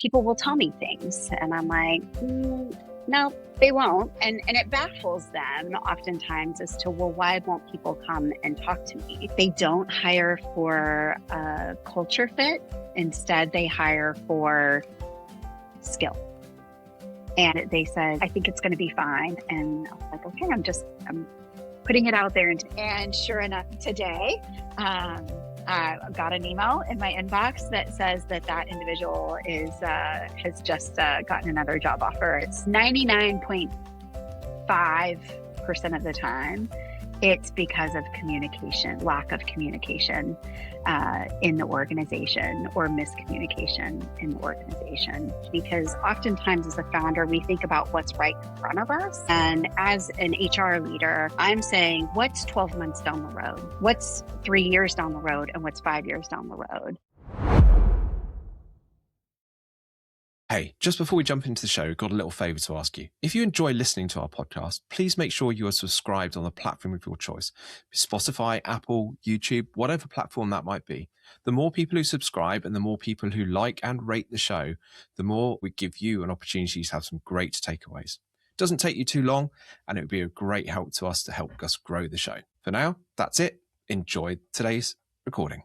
people will tell me things. And I'm like, no, they won't. And it baffles them oftentimes as to, well, why won't people come and talk to me? They don't hire for a culture fit. Instead, they hire for skill. And they said, I think it's going to be fine. And I was like, okay, I'm putting it out there. And sure enough, today, I got an email in my inbox that says that individual has just gotten another job offer. It's 99.5% of the time, it's because of communication, lack of communication in the organization, or miscommunication in the organization. Because oftentimes as a founder, we think about what's right in front of us. And as an HR leader, I'm saying, what's 12 months down the road? What's 3 years down the road? And what's 5 years down the road? Hey, just before we jump into the show, we've got a little favor to ask you. If you enjoy listening to our podcast, please make sure you are subscribed on the platform of your choice. Spotify, Apple, YouTube, whatever platform that might be. The more people who subscribe and the more people who like and rate the show, the more we give you an opportunity to have some great takeaways. It doesn't take you too long, and it would be a great help to us to help us grow the show. For now, that's it. Enjoy today's recording.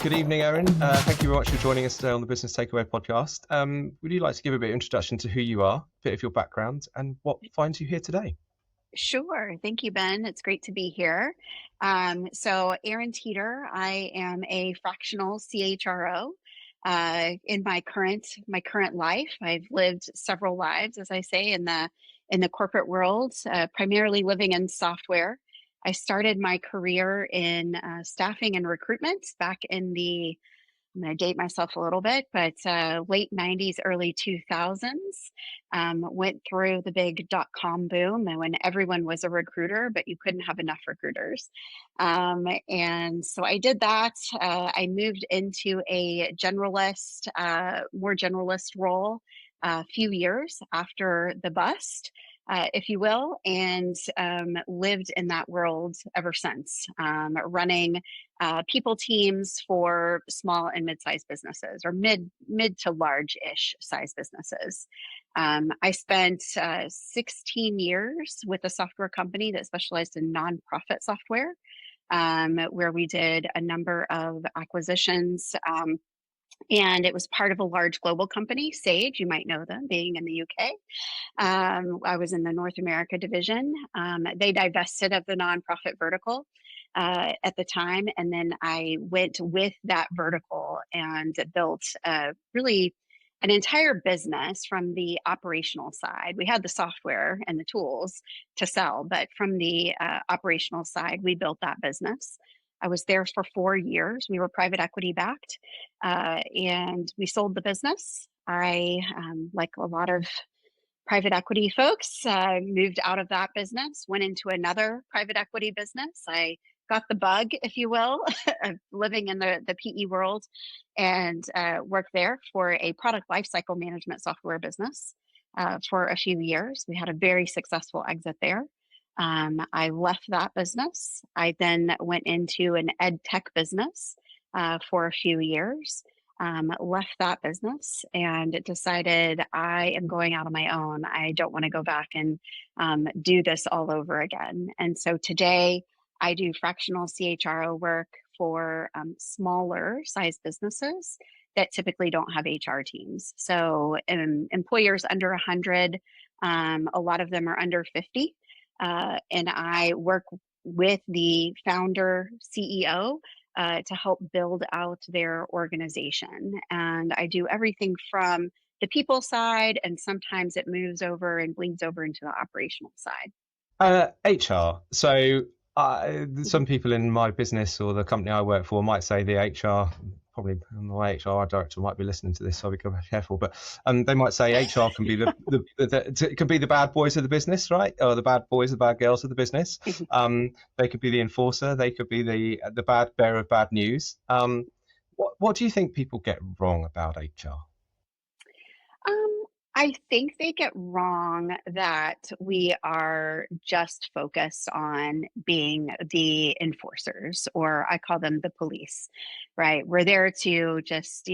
Good evening, Erin. Thank you very much for joining us today on the Business Takeaway podcast. Would you like to give a bit of introduction to who you are, a bit of your background, and what finds you here today? Sure. Thank you, Ben. It's great to be here. So Erin Teter, I am a fractional CHRO. In my current life, I've lived several lives, as I say, in the corporate world, primarily living in software. I started my career in staffing and recruitment back in I'm going to date myself a little bit, but late 90s, early 2000s. Went through the big .com boom when everyone was a recruiter, but you couldn't have enough recruiters. And so I did that. I moved into a more generalist role a few years after the bust, if you will, and lived in that world ever since, running people teams for small and mid-sized businesses, or mid to large-ish size businesses. I spent 16 years with a software company that specialized in nonprofit software, where we did a number of acquisitions. And it was part of a large global company, Sage. You might know them, being in the UK. I was in the North America division. They divested of the nonprofit vertical at the time. And then I went with that vertical and built really an entire business from the operational side. We had the software and the tools to sell, but from the operational side, we built that business. I was there for 4 years. We were private equity backed, and we sold the business. I, like a lot of private equity folks, moved out of that business, went into another private equity business. I got the bug, if you will, of living in the PE world, and worked there for a product lifecycle management software business for a few years. We had a very successful exit there. I left that business. I then went into an ed tech business for a few years, left that business, and decided I am going out on my own. I don't want to go back and do this all over again. And so today I do fractional CHRO work for smaller size businesses that typically don't have HR teams. So employers under 100, a lot of them are under 50. And I work with the founder CEO to help build out their organization. And I do everything from the people side, and sometimes it moves over and bleeds over into the operational side. HR. So some people in my business or the company I work for might say the HR, probably my HR director might be listening to this, so I'll be careful. But they might say HR can be it can be the bad boys of the business, right? Or the bad boys, the bad girls of the business. They could be the enforcer. They could be the bad bearer of bad news. What do you think people get wrong about HR? I think they get wrong that we are just focused on being the enforcers, or I call them the police, right? We're there to just,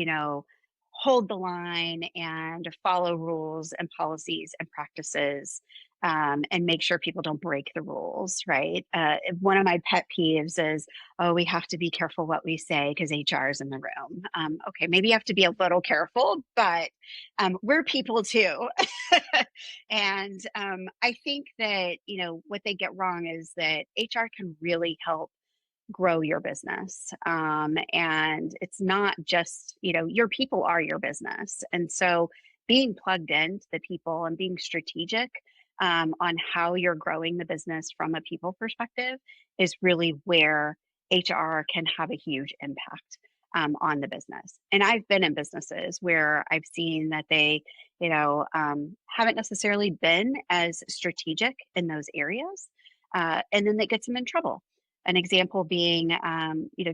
hold the line and follow rules and policies and practices, and make sure people don't break the rules, right? One of my pet peeves is, oh, we have to be careful what we say because HR is in the room. Okay, maybe you have to be a little careful, but we're people too. And I think that, what they get wrong is that HR can really help grow your business. And it's not just, your people are your business. And so being plugged into the people and being strategic on how you're growing the business from a people perspective is really where HR can have a huge impact on the business. And I've been in businesses where I've seen that they, haven't necessarily been as strategic in those areas. And then that gets them in trouble. An example being,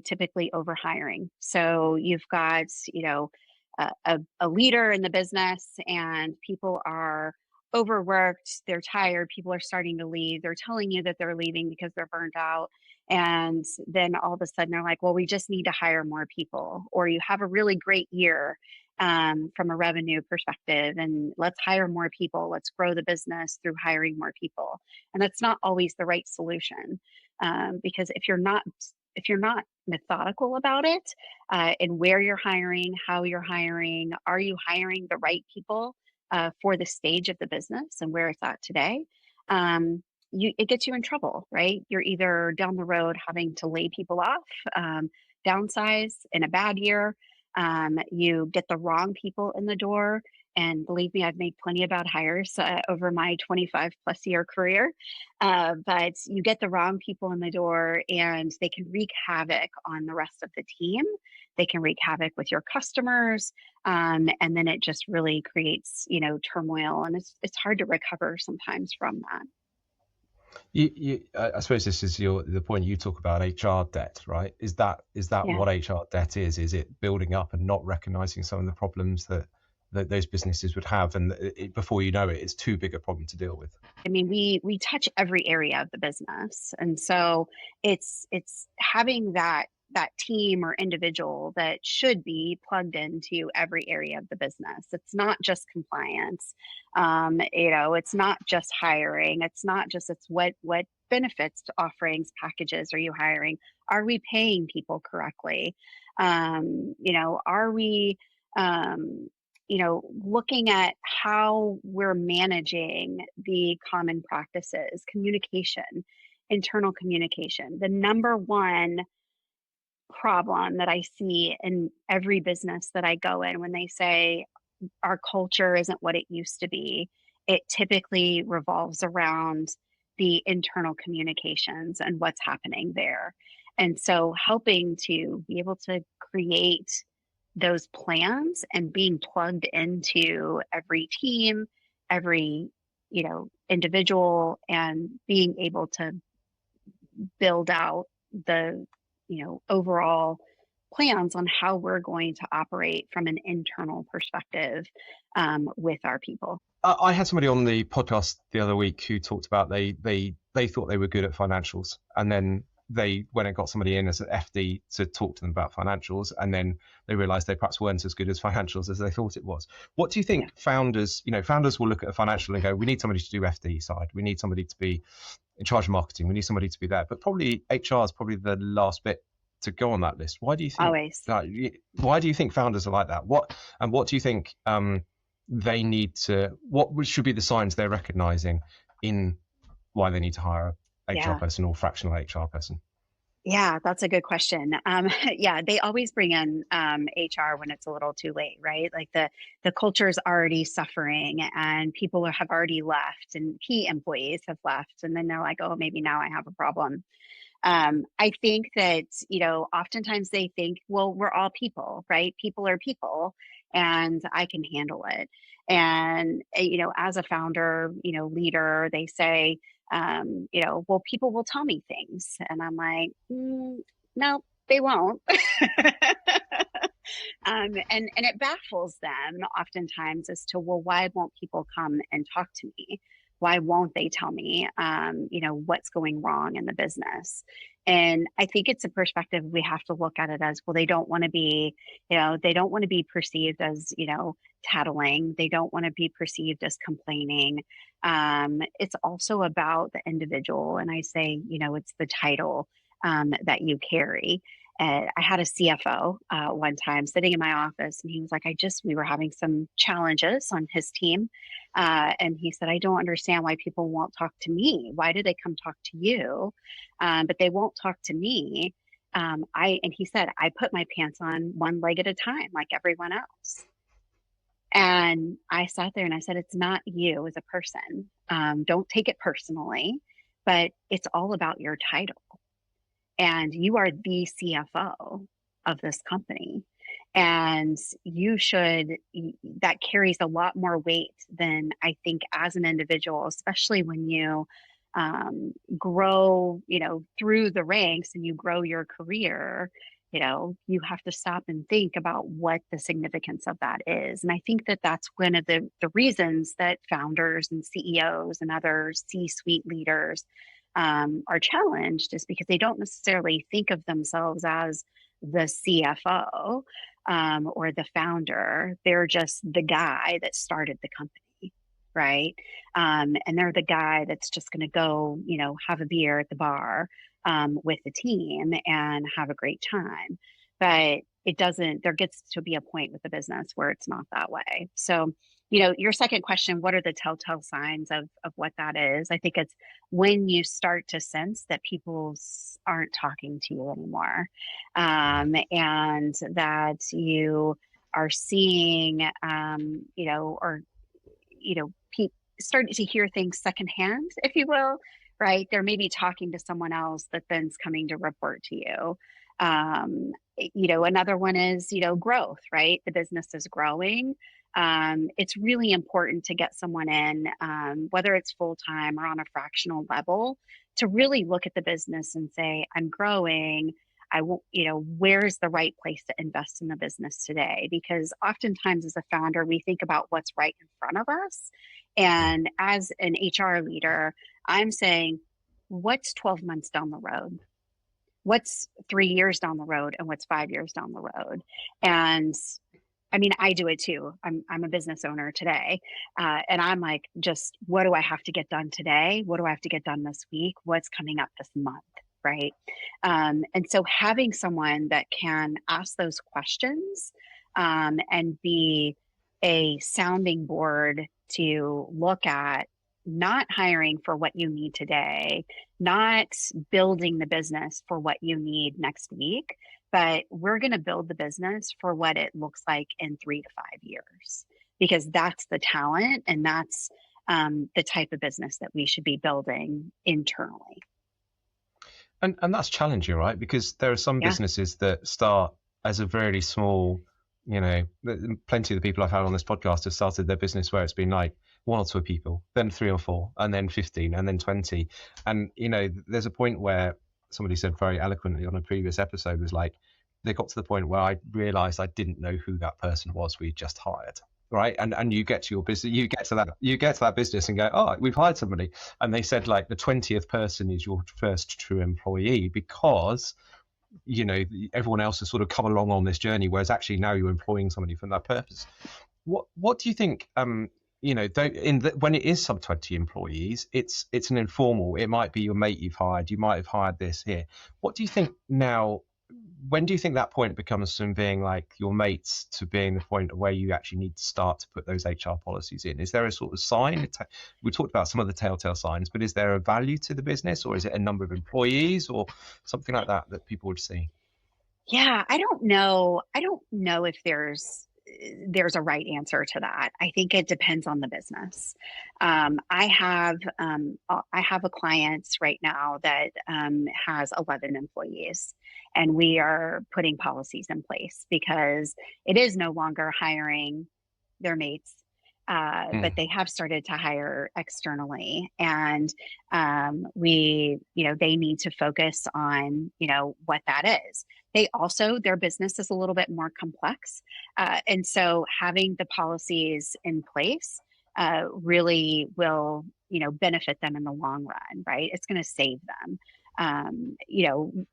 typically overhiring. So you've got, a leader in the business and people are overworked, they're tired, people are starting to leave, they're telling you that they're leaving because they're burned out. And then all of a sudden they're like, well, we just need to hire more people. Or you have a really great year from a revenue perspective, and let's hire more people. Let's grow the business through hiring more people. And that's not always the right solution, because if you're not methodical about it, and where you're hiring, how you're hiring, are you hiring the right people for the stage of the business and where it's at today? It gets you in trouble, right? You're either down the road having to lay people off, downsize in a bad year. You get the wrong people in the door. And believe me, I've made plenty of bad hires over my 25 plus year career. But you get the wrong people in the door and they can wreak havoc on the rest of the team. They can wreak havoc with your customers. And then it just really creates, turmoil, and it's hard to recover sometimes from that. I suppose this is the point you talk about HR debt, right? Is that Yeah. what HR debt is? Is it building up and not recognizing some of the problems that those businesses would have, and before you know it, it's too big a problem to deal with? I mean, we touch every area of the business, and so it's having that team or individual that should be plugged into every area of the business. It's not just compliance. It's not just hiring. It's what benefits, offerings, packages are you hiring? Are we paying people correctly? Are we looking at how we're managing the common practices, communication, internal communication. The number one problem that I see in every business that I go in when they say our culture isn't what it used to be, it typically revolves around the internal communications and what's happening there. And so helping to be able to create those plans and being plugged into every team, every, individual, and being able to build out the, overall plans on how we're going to operate from an internal perspective with our people. I had somebody on the podcast the other week who talked about they thought they were good at financials, and then they went and got somebody in as an FD to talk to them about financials, and then they realized they perhaps weren't as good as financials as they thought it was. What do you think founders will look at a financial and go, we need somebody to do FD side, we need somebody to be in charge of marketing, we need somebody to be there, but probably HR is probably the last bit to go on that list. Why do you think Always. why do you think founders are like that? What do you think they need to, what should be the signs they're recognizing in why they need to hire a HR person or fractional HR person? Yeah, that's a good question. Yeah, they always bring in HR when it's a little too late, right? Like the culture is already suffering, and people have already left, and key employees have left, and then they're like, "Oh, maybe now I have a problem." I think that oftentimes they think, "Well, we're all people, right? People are people, and I can handle it." And as a founder, leader, they say, well, people will tell me things. And I'm like, no, they won't. And it baffles them oftentimes as to, well, why won't people come and talk to me? Why won't they tell me, what's going wrong in the business? And I think it's a perspective we have to look at it as, well, they don't want to be, they don't want to be perceived as, tattling. They don't want to be perceived as complaining. It's also about the individual. And I say, it's the title that you carry. I had a CFO one time sitting in my office, and he was like, we were having some challenges on his team. And he said, I don't understand why people won't talk to me. Why do they come talk to you? But they won't talk to me. And he said, I put my pants on one leg at a time, like everyone else. And I sat there and I said, it's not you as a person. Don't take it personally, but it's all about your title. And you are the CFO of this company. And that carries a lot more weight than I think as an individual, especially when you grow, through the ranks and you grow your career. You have to stop and think about what the significance of that is. And I think that that's one of the reasons that founders and CEOs and other C-suite leaders are challenged, is because they don't necessarily think of themselves as the CFO or the founder. They're just the guy that started the company, right? And they're the guy that's just going to go, have a beer at the bar with the team and have a great time. But there gets to be a point with the business where it's not that way. So, your second question, what are the telltale signs of what that is? I think it's when you start to sense that people aren't talking to you anymore, and that you are seeing, starting to hear things secondhand, if you will, right? They're maybe talking to someone else that then's coming to report to you. Another one is, growth, right? The business is growing. It's really important to get someone in, whether it's full-time or on a fractional level, to really look at the business and say, I'm growing. Where's the right place to invest in the business today? Because oftentimes as a founder, we think about what's right in front of us. And as an HR leader, I'm saying, what's 12 months down the road? What's 3 years down the road? And what's 5 years down the road? And I mean, I do it too. I'm a business owner today. And I'm like, just what do I have to get done today? What do I have to get done this week? What's coming up this month? Right. And so having someone that can ask those questions and be a sounding board to look at, not hiring for what you need today, not building the business for what you need next week, but we're going to build the business for what it looks like in 3 to 5 years, because that's the talent and that's the type of business that we should be building internally. And that's challenging, right? Because there are some businesses that start as a very small, plenty of the people I've had on this podcast have started their business where it's been like 1 or 2 people, then 3 or 4, and then 15, and then 20. And, there's a point where somebody said very eloquently on a previous episode, was like, they got to the point where I realized I didn't know who that person was we just hired. Right. And you get to your business, you get to that business and go, oh, we've hired somebody. And they said like the 20th person is your first true employee, because, everyone else has sort of come along on this journey, whereas actually now you're employing somebody for that purpose. What do you think, when it is sub 20 employees, it's an informal, it might be your mate you've hired, you might have hired this here. What do you think now? When do you think that point becomes from being like your mates to being the point where you actually need to start to put those HR policies in? Is there a sort of sign? We talked about some of the telltale signs, but is there a value to the business, or is it a number of employees or something like that people would see? Yeah, I don't know. I don't know if there's a right answer to that. I think it depends on the business. I have a client right now that has 11 employees, and we are putting policies in place because it is no longer hiring their mates. but they have started to hire externally, and they need to focus on, what that is. Their business is a little bit more complex, and so having the policies in place really will, benefit them in the long run, right? It's going to save them.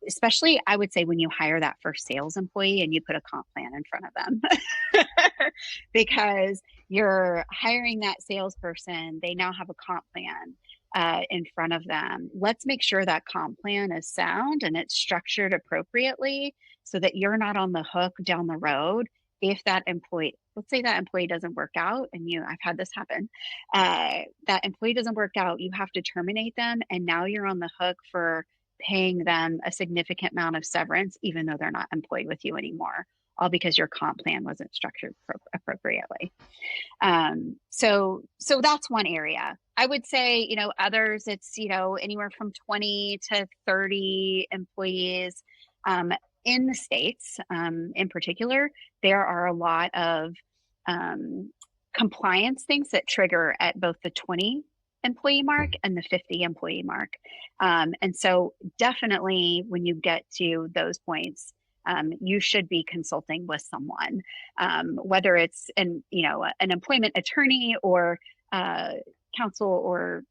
Especially I would say when you hire that first sales employee and you put a comp plan in front of them, because you're hiring that salesperson, they now have a comp plan in front of them. Let's make sure that comp plan is sound and it's structured appropriately so that you're not on the hook down the road if that employee, let's say that employee doesn't work out, and I've had this happen. That employee doesn't work out, you have to terminate them, and now you're on the hook for paying them a significant amount of severance, even though they're not employed with you anymore, all because your comp plan wasn't structured appropriately. So that's one area. I would say, others, it's, anywhere from 20 to 30 employees. In the States, in particular, there are a lot of compliance things that trigger at both the 20 employee mark and the 50 employee mark. And so definitely when you get to those points, you should be consulting with someone, whether it's an employment attorney or counsel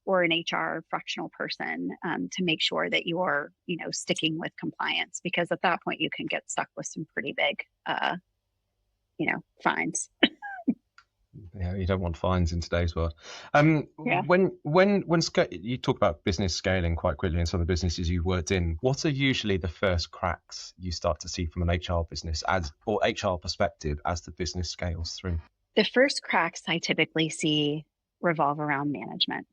or an HR fractional person, to make sure that you're, sticking with compliance, because at that point you can get stuck with some pretty big, fines. Yeah, you don't want fines in today's world. Yeah. When you talk about business scaling quite quickly in some of the businesses you've worked in, what are usually the first cracks you start to see from an HR business or HR perspective as the business scales through? The first cracks I typically see revolve around management.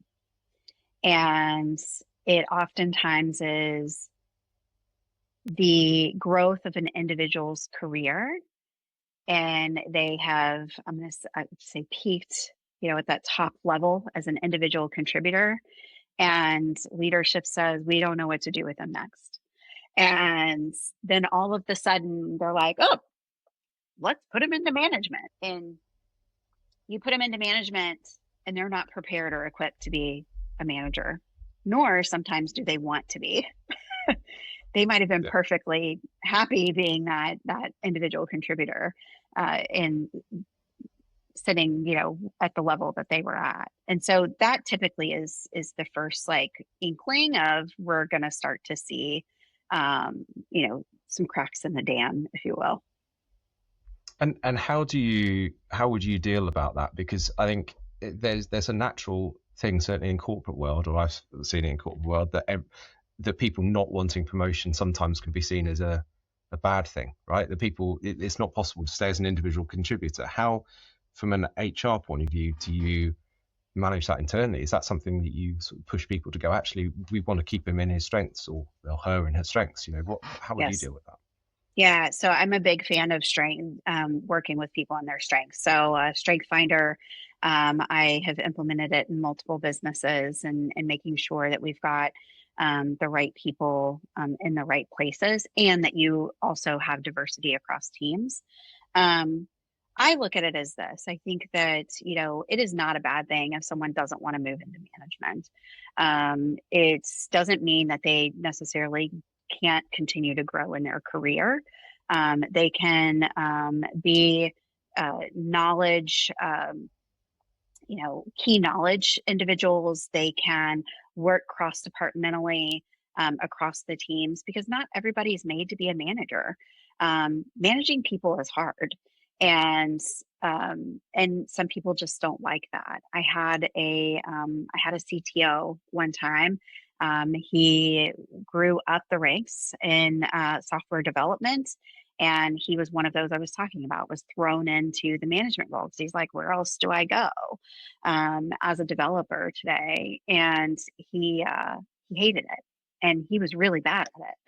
And it oftentimes is the growth of an individual's career, and they have, I'm going to say, peaked, at that top level as an individual contributor, and leadership says, we don't know what to do with them next. And then all of a sudden they're like, oh, let's put them into management. And you put them into management and they're not prepared or equipped to be a manager, nor sometimes do they want to be. They might have been perfectly happy being that individual contributor, and sitting, at the level that they were at. And so that typically is the first inkling of, we're going to start to see, some cracks in the dam, if you will. And how would you deal about that? Because I think there's a natural thing, certainly in corporate world, or I've seen it in corporate world, that people not wanting promotion sometimes can be seen as a bad thing, right? It's not possible to stay as an individual contributor. How, from an HR point of view, do you manage that internally? Is that something that you sort of push people to go, actually, we want to keep him in his strengths, or her in her strengths? How would you deal with that? Yeah, so I'm a big fan of strength, working with people on their strengths. So Strength Finder, I have implemented it in multiple businesses, and making sure that we've got the right people in the right places, and that you also have diversity across teams. I look at it as this. I think that, it is not a bad thing if someone doesn't want to move into management. It doesn't mean that they necessarily can't continue to grow in their career. They can be knowledge, key knowledge individuals. They can work cross-departmentally across the teams, because not everybody is made to be a manager. Managing people is hard, and some people just don't like that. I had a CTO one time. He grew up the ranks in software development, and he was one of those I was talking about, was thrown into the management role. He's like, where else do I go as a developer today? And he hated it, and he was really bad at it.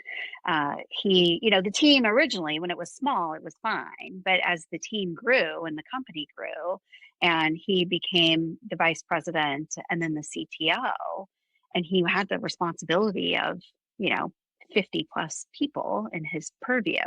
The team originally, when it was small, it was fine. But as the team grew and the company grew, and he became the vice president and then the CTO, and he had the responsibility of, 50 plus people in his purview,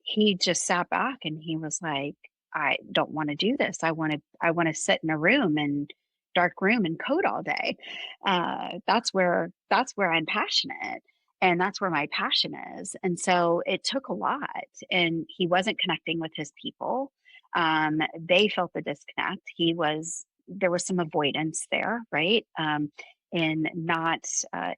he just sat back and he was like, I don't want to do this. I want to sit in a room and dark room and code all day. That's where I'm passionate, and that's where my passion is. And so it took a lot, and he wasn't connecting with his people. They felt the disconnect. There was some avoidance there, right? In not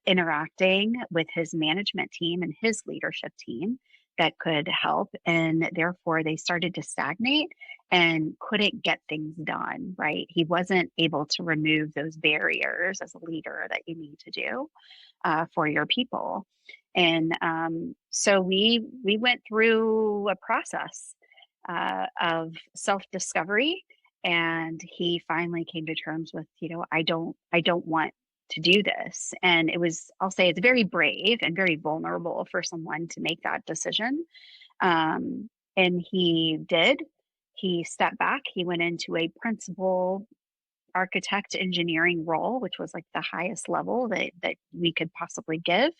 interacting with his management team and his leadership team that could help. And therefore, they started to stagnate and couldn't get things done, right? He wasn't able to remove those barriers as a leader that you need to do for your people. And so we went through a process of self discovery, and he finally came to terms with, I don't want to do this. And it was, I'll say, it's very brave and very vulnerable for someone to make that decision. And he did. He stepped back. He went into a principal architect engineering role, which was like the highest level that we could possibly give.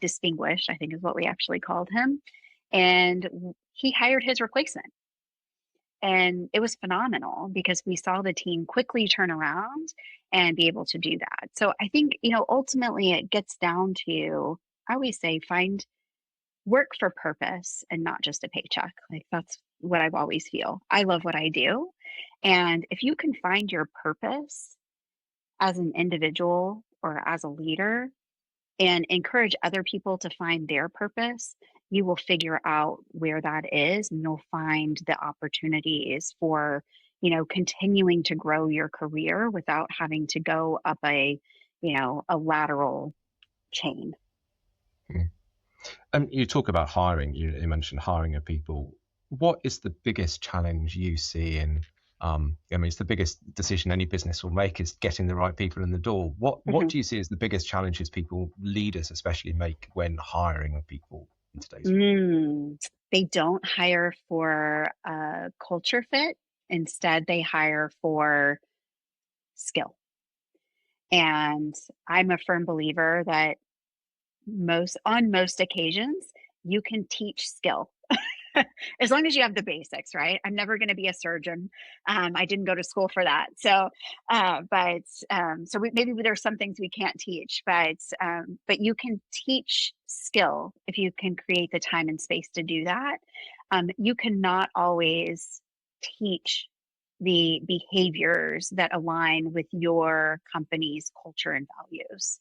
Distinguished, I think is what we actually called him. And he hired his replacement. And it was phenomenal because we saw the team quickly turn around and be able to do that. So I think, ultimately it gets down to, I always say, find work for purpose and not just a paycheck. Like that's what I've always feel. I love what I do. And if you can find your purpose as an individual or as a leader, and encourage other people to find their purpose, you will figure out where that is, and you'll find the opportunities for, continuing to grow your career without having to go up a lateral chain. And you talk about hiring, you mentioned hiring of people. What is the biggest challenge you see in, it's the biggest decision any business will make is getting the right people in the door. What do you see as the biggest challenges leaders especially make when hiring people in today's world? They don't hire for a culture fit. Instead, they hire for skill. And I'm a firm believer that on most occasions, you can teach skill. As long as you have the basics, right? I'm never going to be a surgeon. I didn't go to school for that. So, maybe there's some things we can't teach, but you can teach skill if you can create the time and space to do that. You cannot always teach the behaviors that align with your company's culture and values.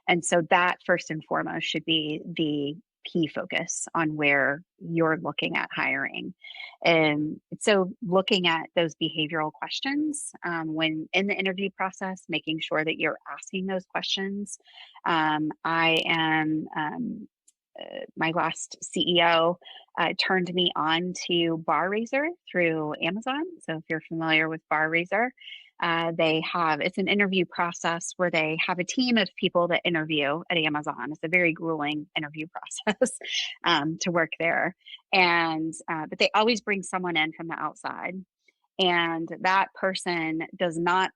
And so that first and foremost should be the key focus on where you're looking at hiring. And so looking at those behavioral questions when in the interview process, making sure that you're asking those questions. My last CEO turned me on to Bar Raiser through Amazon. So if you're familiar with Bar Raiser, it's an interview process where they have a team of people that interview at Amazon. It's a very grueling interview process to work there. But they always bring someone in from the outside. And that person is not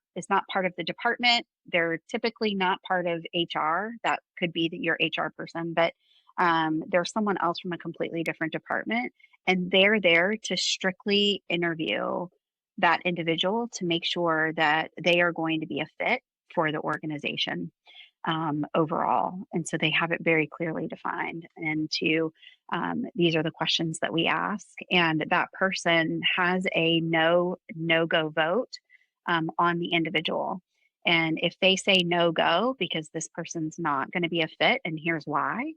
part of the department. They're typically not part of HR. That could be your HR person, but there's someone else from a completely different department. And they're there to strictly interview that individual to make sure that they are going to be a fit for the organization overall. And so they have it very clearly defined. And these are the questions that we ask. And that person has a no-go vote on the individual. And if they say no go because this person's not going to be a fit, and here's why,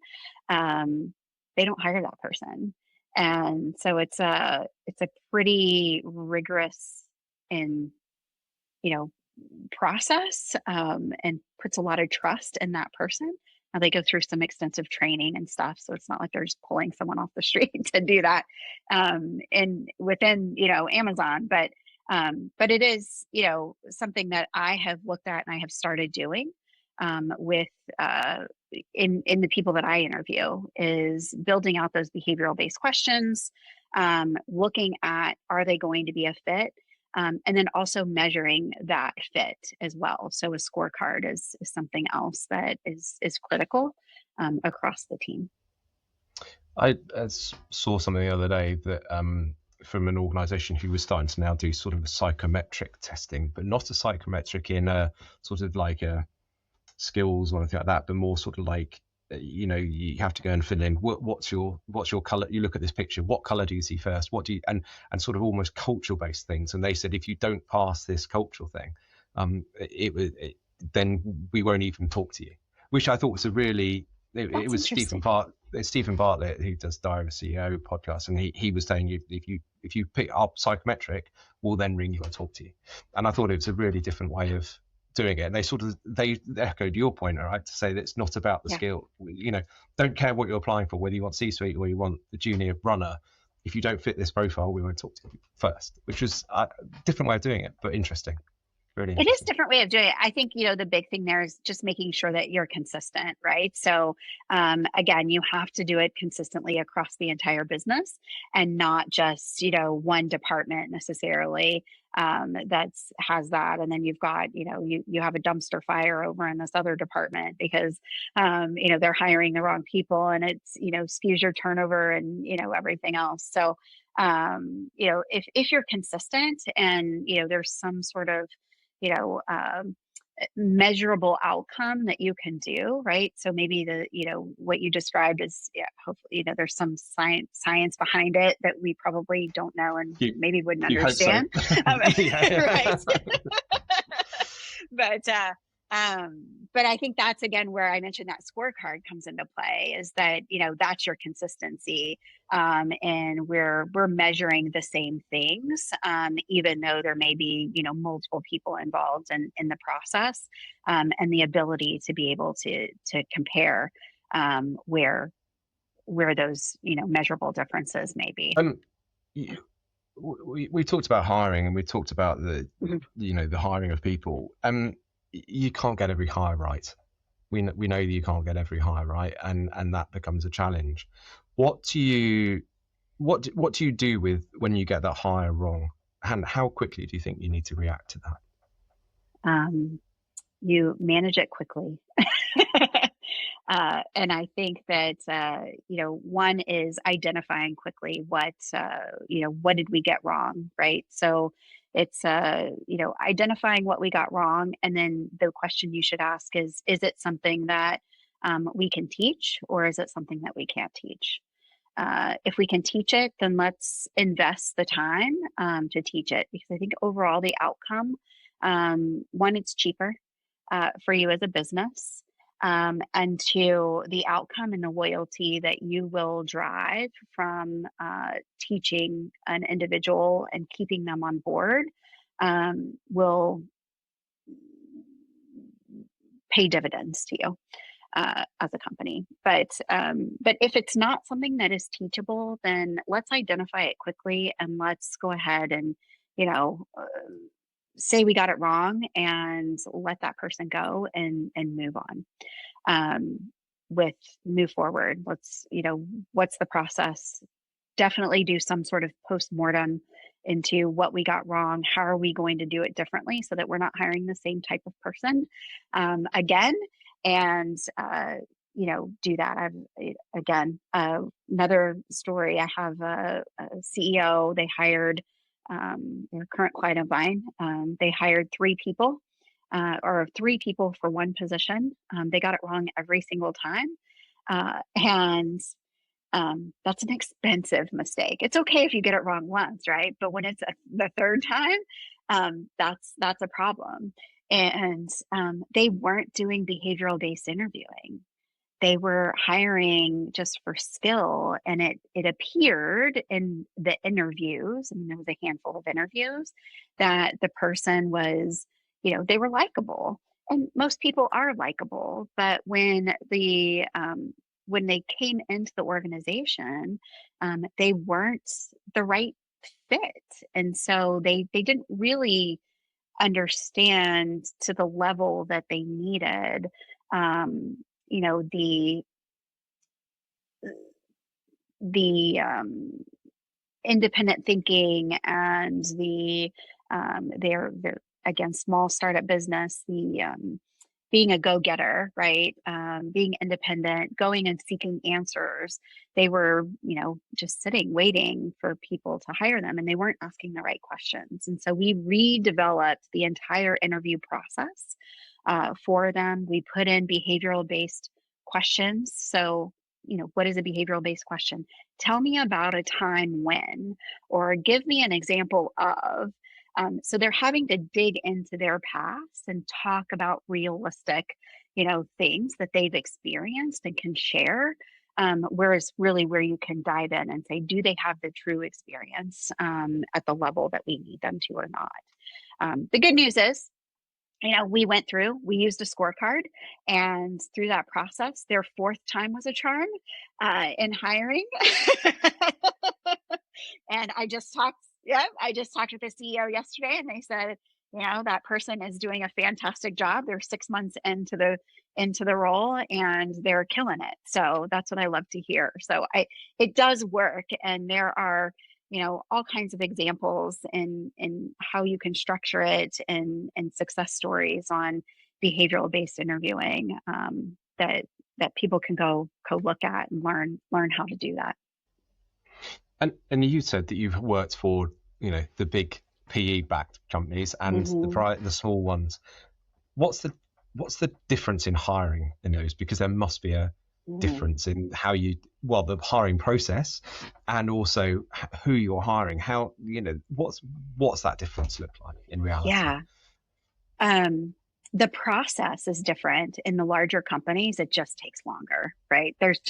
they don't hire that person. And so it's a pretty rigorous and process, and puts a lot of trust in that person. Now they go through some extensive training and stuff, so it's not like they're just pulling someone off the street to do that and within Amazon, but it is something that I have looked at and I have started doing with in the people that I interview, is building out those behavioral based questions, looking at, are they going to be a fit? And then also measuring that fit as well. So a scorecard is something else that is critical across the team. I saw something the other day that from an organization who was starting to now do sort of a psychometric testing, but not a psychometric in a sort of like a skills or anything like that, but more sort of like, you have to go and fill in what's your color. You look at this picture, what color do you see first, what do you, and sort of almost cultural based things. And they said if you don't pass this cultural thing, then we won't even talk to you, which I thought was a really, it was Stephen Bartlett, who does Diary of a CEO podcast, and he was saying if you pick up psychometric, we'll then ring you and talk to you. And I thought it was a really different way of doing it. And they echoed your point, all right, to say that it's not about the skill. Don't care what you're applying for, whether you want C-suite or you want the junior runner. If you don't fit this profile, we won't talk to you first, which was a different way of doing it, but interesting. Really interesting. It is a different way of doing it. I think, the big thing there is just making sure that you're consistent, right? So again, you have to do it consistently across the entire business and not just, one department necessarily has that. And then you've got, you have a dumpster fire over in this other department because, they're hiring the wrong people and it's, skews your turnover and, everything else. So, if you're consistent and, there's some sort of, measurable outcome that you can do, right? So maybe what you described is, hopefully, there's some science behind it that we probably don't know and maybe wouldn't understand. So. Right. But I think that's again where I mentioned that scorecard comes into play is that, that's your consistency. And we're measuring the same things, even though there may be, multiple people involved in the process, and the ability to be able to compare where those, measurable differences may be. We talked about hiring and we talked about the, the hiring of people. You can't get every hire right. We know that you can't get every hire right, and that becomes a challenge. What do you do with when you get that hire wrong, and how quickly do you think you need to react to that? You manage it quickly. And I think that, one is identifying quickly what did we get wrong, right? So it's, identifying what we got wrong. And then the question you should ask is it something that we can teach or is it something that we can't teach? If we can teach it, then let's invest the time to teach it because I think overall the outcome, one, it's cheaper for you as a business. And two, the outcome and the loyalty that you will drive from teaching an individual and keeping them on board will pay dividends to you as a company. But if it's not something that is teachable, then let's identify it quickly and let's go ahead and say we got it wrong and let that person go and move on. Move forward. Let's, what's the process? Definitely do some sort of post-mortem into what we got wrong. How are we going to do it differently so that we're not hiring the same type of person again? And, do that. Another story, I have a CEO, they hired a current client of mine. They hired three people for one position. They got it wrong every single time. And that's an expensive mistake. It's okay if you get it wrong once, right? But when it's the third time, that's a problem. And they weren't doing behavioral-based interviewing. They were hiring just for skill, and it appeared in the interviews, there was a handful of interviews, that the person was, they were likable. And most people are likable, but when they came into the organization, they weren't the right fit. And so they didn't really understand to the level that they needed, the independent thinking and they're again, small startup business, being a go-getter, right? Being independent, going and seeking answers. They were, just sitting, waiting for people to hire them, and they weren't asking the right questions. And so we redeveloped the entire interview process for them. We put in behavioral-based questions. So, what is a behavioral-based question? Tell me about a time when, or give me an example of. So they're having to dig into their past and talk about realistic, things that they've experienced and can share. Whereas really where you can dive in and say, do they have the true experience at the level that we need them to or not? The good news is, we used a scorecard, and through that process, their fourth time was a charm in hiring. And I just talked with the CEO yesterday, and they said, that person is doing a fantastic job. They're 6 months into the role, and they're killing it. So that's what I love to hear. So it does work, and there are all kinds of examples in how you can structure it, and success stories on behavioral based interviewing that people can go look at and learn how to do that. And you said that you've worked for the big PE backed companies and the small ones. What's the difference in hiring in those? Because there must be a difference in how the hiring process, and also who you're hiring. How what's that difference look like in reality? Yeah. The process is different in the larger companies. It just takes longer, right? There's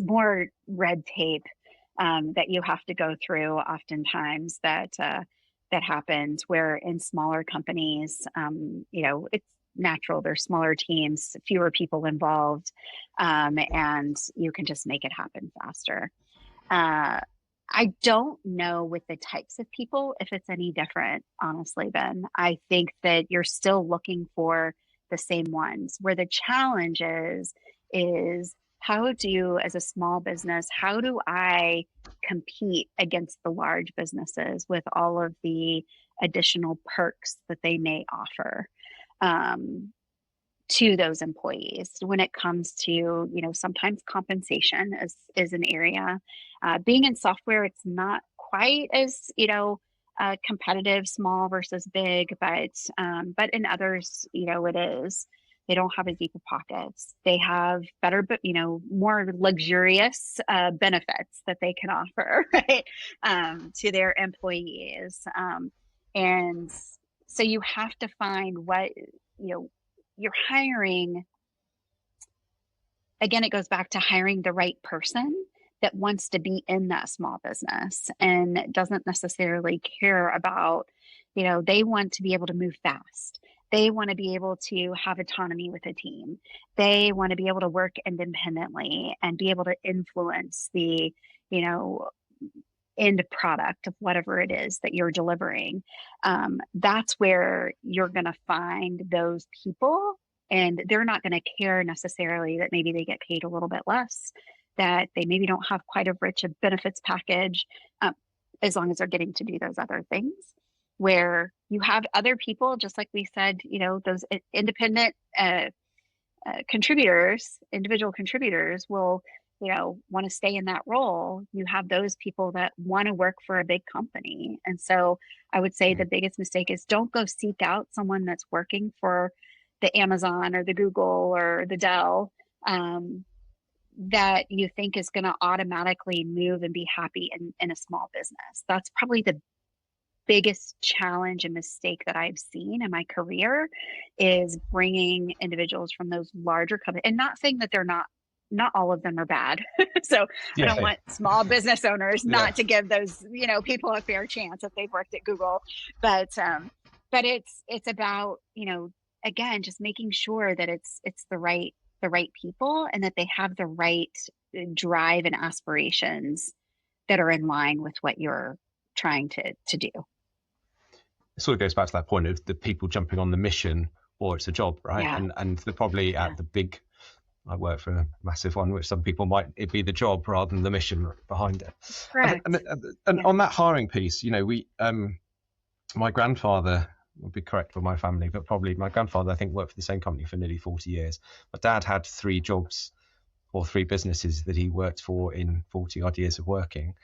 more red tape that you have to go through oftentimes that happens, where in smaller companies, it's natural. There's smaller teams, fewer people involved, and you can just make it happen faster. I don't know with the types of people if it's any different, honestly, Ben. I think that you're still looking for the same ones. Where the challenge is as a small business, how do I compete against the large businesses with all of the additional perks that they may offer to those employees when it comes to, sometimes compensation is an area. Being in software, it's not quite as, competitive, small versus big, but in others, it is. They don't have as deep of pockets. They have better, but more luxurious benefits that they can offer, right, to their employees. And so you have to find what you're hiring. Again, it goes back to hiring the right person that wants to be in that small business and doesn't necessarily care about, they want to be able to move fast. They want to be able to have autonomy with a team. They want to be able to work independently and be able to influence the, end product of whatever it is that you're delivering. That's where you're going to find those people, and they're not going to care necessarily that maybe they get paid a little bit less, that they maybe don't have quite a rich benefits package, as long as they're getting to do those other things. Where you have other people, just like we said, those independent individual contributors will, want to stay in that role. You have those people that want to work for a big company. And so I would say the biggest mistake is don't go seek out someone that's working for the Amazon or the Google or the Dell, that you think is going to automatically move and be happy in a small business. That's probably the biggest challenge and mistake that I've seen in my career, is bringing individuals from those larger companies, and not saying that they're not all of them are bad. So I don't want small business owners not to give those, people a fair chance if they've worked at Google, but it's about, again, just making sure that it's the right people, and that they have the right drive and aspirations that are in line with what you're trying to do. It sort of goes back to that point of the people jumping on the mission, or it's a job, right? Yeah. And they're probably at the big, I work for a massive one, which some people might, it be the job rather than the mission behind it. Correct. And on that hiring piece, my grandfather will be correct for my family, but probably my grandfather, I think, worked for the same company for nearly 40 years. My dad had 3 jobs or 3 businesses that he worked for in 40 odd years of working.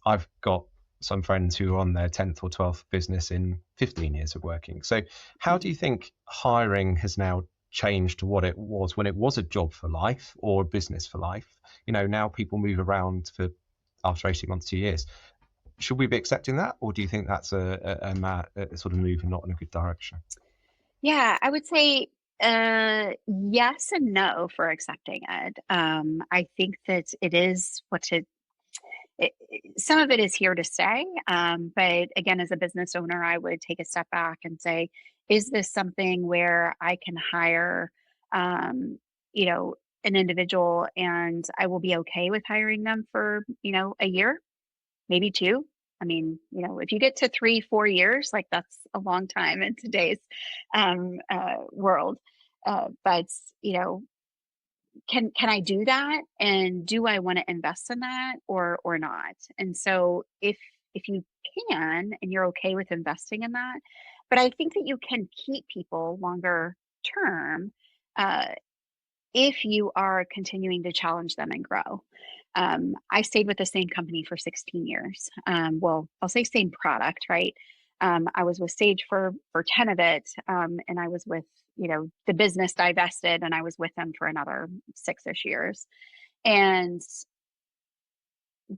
I've got some friends who are on their 10th or 12th business in 15 years of working. So how do you think hiring has now changed to what it was when it was a job for life or a business for life? Now people move around for after 18 months, 2 years. Should we be accepting that, or do you think that's a sort of move and not in a good direction? Yeah, I would say yes and no for accepting it. I think that it is some of it is here to stay. But again, as a business owner, I would take a step back and say, is this something where I can hire, um, you know, an individual and I will be okay with hiring them for, a year, maybe 2? I mean, if you get to 3, 4 years, like that's a long time in today's world. But can I do that? And do I want to invest in that or not? And so if you can and you're okay with investing in that, but I think that you can keep people longer term uh, if you are continuing to challenge them and grow. I stayed with the same company for 16 years. Well, I'll say same product, right? I was with Sage for 10 of it, and I was with the business divested, and I was with them for another 6-ish years. And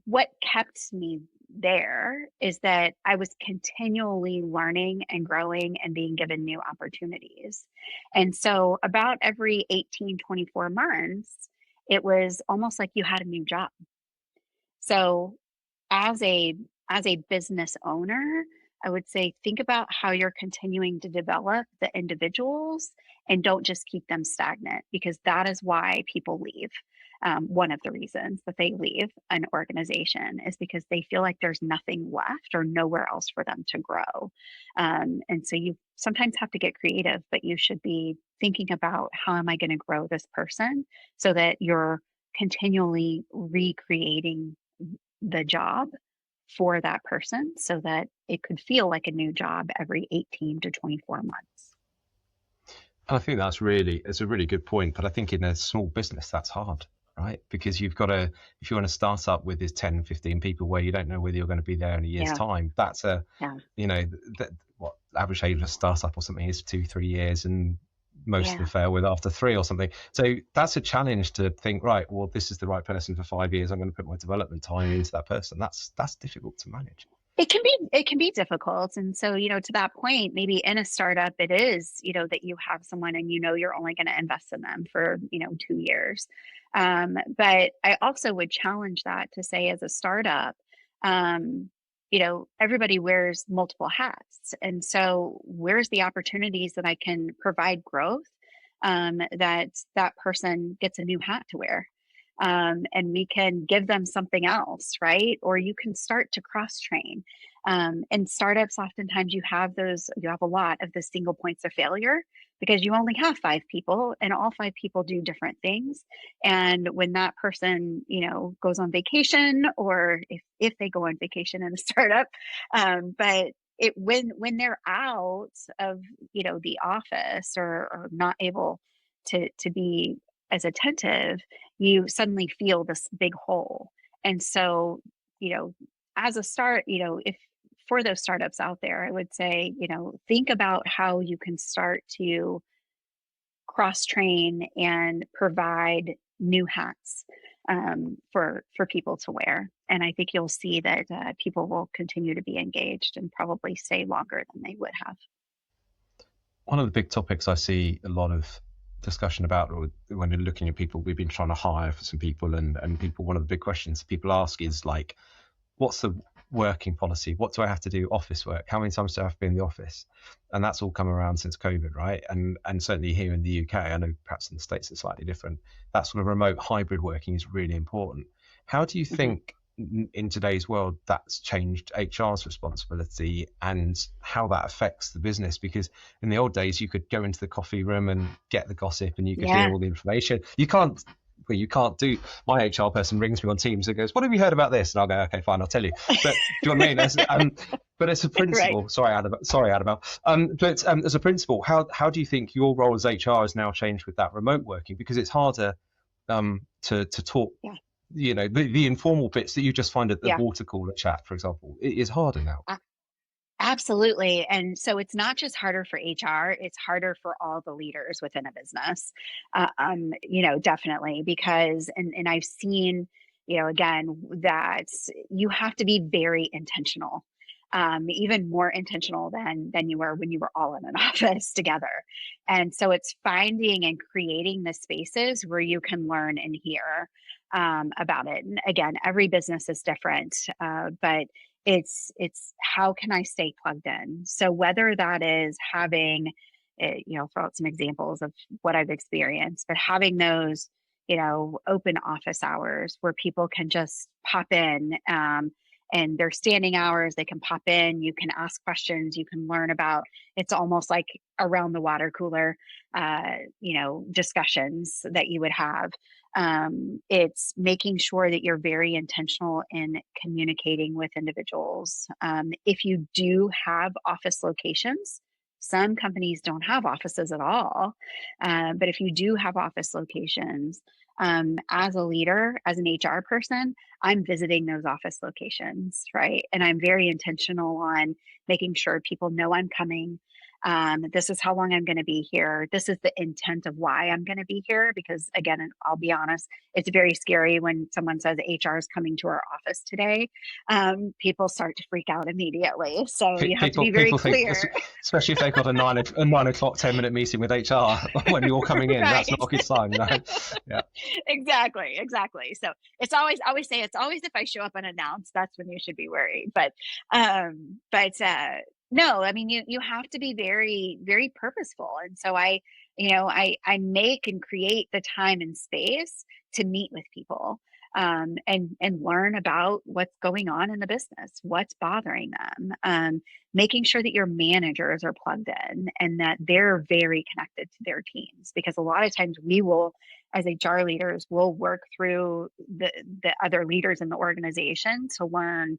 what kept me there is that I was continually learning and growing and being given new opportunities. And so about every 18, 24 months, it was almost like you had a new job. So as a business owner, I would say think about how you're continuing to develop the individuals and don't just keep them stagnant, because that is why people leave. One of the reasons that they leave an organization is because they feel like there's nothing left or nowhere else for them to grow. And so you sometimes have to get creative, but you should be thinking about, how am I going to grow this person, so that you're continually recreating the job for that person so that it could feel like a new job every 18 to 24 months. I think it's a really good point, but I think in a small business that's hard, right? Because you've got to, if you want to start up with this 10, 15 people where you don't know whether you're going to be there in a year's Yeah. time, that's Yeah. what average age of a startup or something is 2, 3 years, and most of Yeah. them fail with after 3 or something. So that's a challenge to think, right, well, this is the right person for 5 years. I'm going to put my development time into that person. That's difficult to manage. It can be difficult. And so, to that point, maybe in a startup, it is, that you have someone and you're only going to invest in them for, 2 years. But I also would challenge that to say, as a startup, everybody wears multiple hats. And so where's the opportunities that I can provide growth, that person gets a new hat to wear? And we can give them something else, right? Or you can start to cross train. In startups, oftentimes you have a lot of the single points of failure, because you only have 5 people and all 5 people do different things. And when that person, goes on vacation, or if they go on vacation in a startup, but when they're out of, the office, or not able to be as attentive, you suddenly feel this big hole. And so, you know, as a start, if for those startups out there, I would say, think about how you can start to cross train and provide new hats, for people to wear. And I think you'll see that people will continue to be engaged and probably stay longer than they would have. One of the big topics I see a lot of discussion about, or when you're looking at people, we've been trying to hire for some people, and people, one of the big questions people ask is like, what's the working policy? What do I have to do office work? How many times do I have to be in the office? And that's all come around since COVID, right? And certainly here in the UK, I know perhaps in the States it's slightly different. That sort of remote hybrid working is really important. How do you Mhm. think in today's world that's changed HR's responsibility and how that affects the business? Because in the old days, you could go into the coffee room and get the gossip and you could hear Yeah. all the information. You can't where you can't do. My HR person rings me on Teams and goes, "What have you heard about this?" And I'll go, "Okay, fine, I'll tell you." But do you know what I mean? But as a principle, Right. sorry, Annabelle. But as a principle, how do you think your role as HR has now changed with that remote working? Because it's harder to talk. Yeah. You know, the informal bits that you just find at the Yeah. water cooler chat, for example, it is harder now. Absolutely. And so it's not just harder for HR, it's harder for all the leaders within a business. Definitely because, and I've seen, again, that you have to be very intentional, even more intentional than you were when you were all in an office together. And so it's finding and creating the spaces where you can learn and hear about it. And again, every business is different, but it's how can I stay plugged in? So whether that is having, throw out some examples of what I've experienced, but having those, open office hours where people can just pop in, and their standing hours, they can pop in, you can ask questions, you can learn about, it's almost like around the water cooler, discussions that you would have. It's making sure that you're very intentional in communicating with individuals. If you do have office locations, some companies don't have offices at all. But if you do have office locations, as a leader, as an HR person, I'm visiting those office locations, right? And I'm very intentional on making sure people know I'm coming. This is how long I'm going to be here. This is the intent of why I'm going to be here. Because again, and I'll be honest, it's very scary when someone says HR is coming to our office today. People start to freak out immediately. So you have to be very People think, clear. especially if they've got a 9 o'clock 10-minute meeting with HR when you're coming in, that's Right. not a good sign. No. Yeah. Exactly. So I always say it's always if I show up unannounced, that's when you should be worried. But no, I mean you have to be very, very purposeful. And so I make and create the time and space to meet with people, and learn about what's going on in the business, what's bothering them, making sure that your managers are plugged in and that they're very connected to their teams. Because a lot of times we will, as HR leaders, will work through the other leaders in the organization to learn,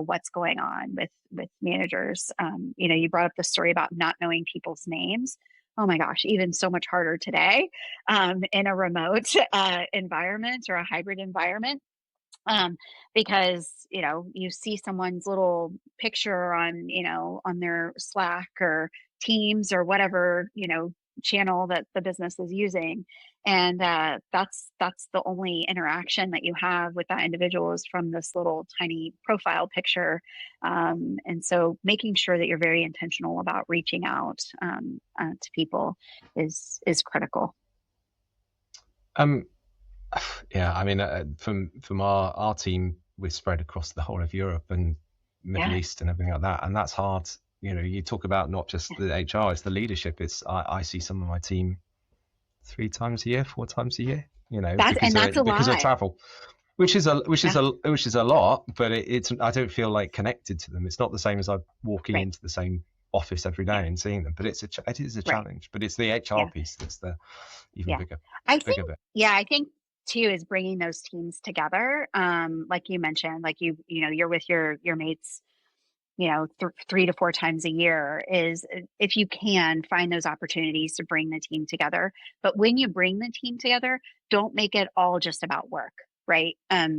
what's going on with managers. You brought up the story about not knowing people's names. Oh my gosh, even so much harder today, in a remote environment or a hybrid environment, because you see someone's little picture on their Slack or Teams or whatever channel that the business is using, and that's the only interaction that you have with that individual is from this little tiny profile picture. And so making sure that you're very intentional about reaching out, to people is critical. Um, yeah, I mean, from our team, we're spread across the whole of Europe and Middle Yeah. East and everything like that, and that's hard. You talk about not just the HR, it's the leadership. I see some of my team 3 times a year, 4 times a year. That's a Because of lot. travel, which is a Yeah. lot, but it's I don't feel like connected to them. It's not the same as I walking Right. into the same office every Yeah. day and seeing them. But it is a Right. challenge. But it's the HR Yeah. piece that's the even Yeah. bigger I think, bit. yeah, I think too is bringing those teams together. Like you mentioned, like you're with your mates, 3 to 4 times a year, is if you can find those opportunities to bring the team together. But when you bring the team together, don't make it all just about work, right?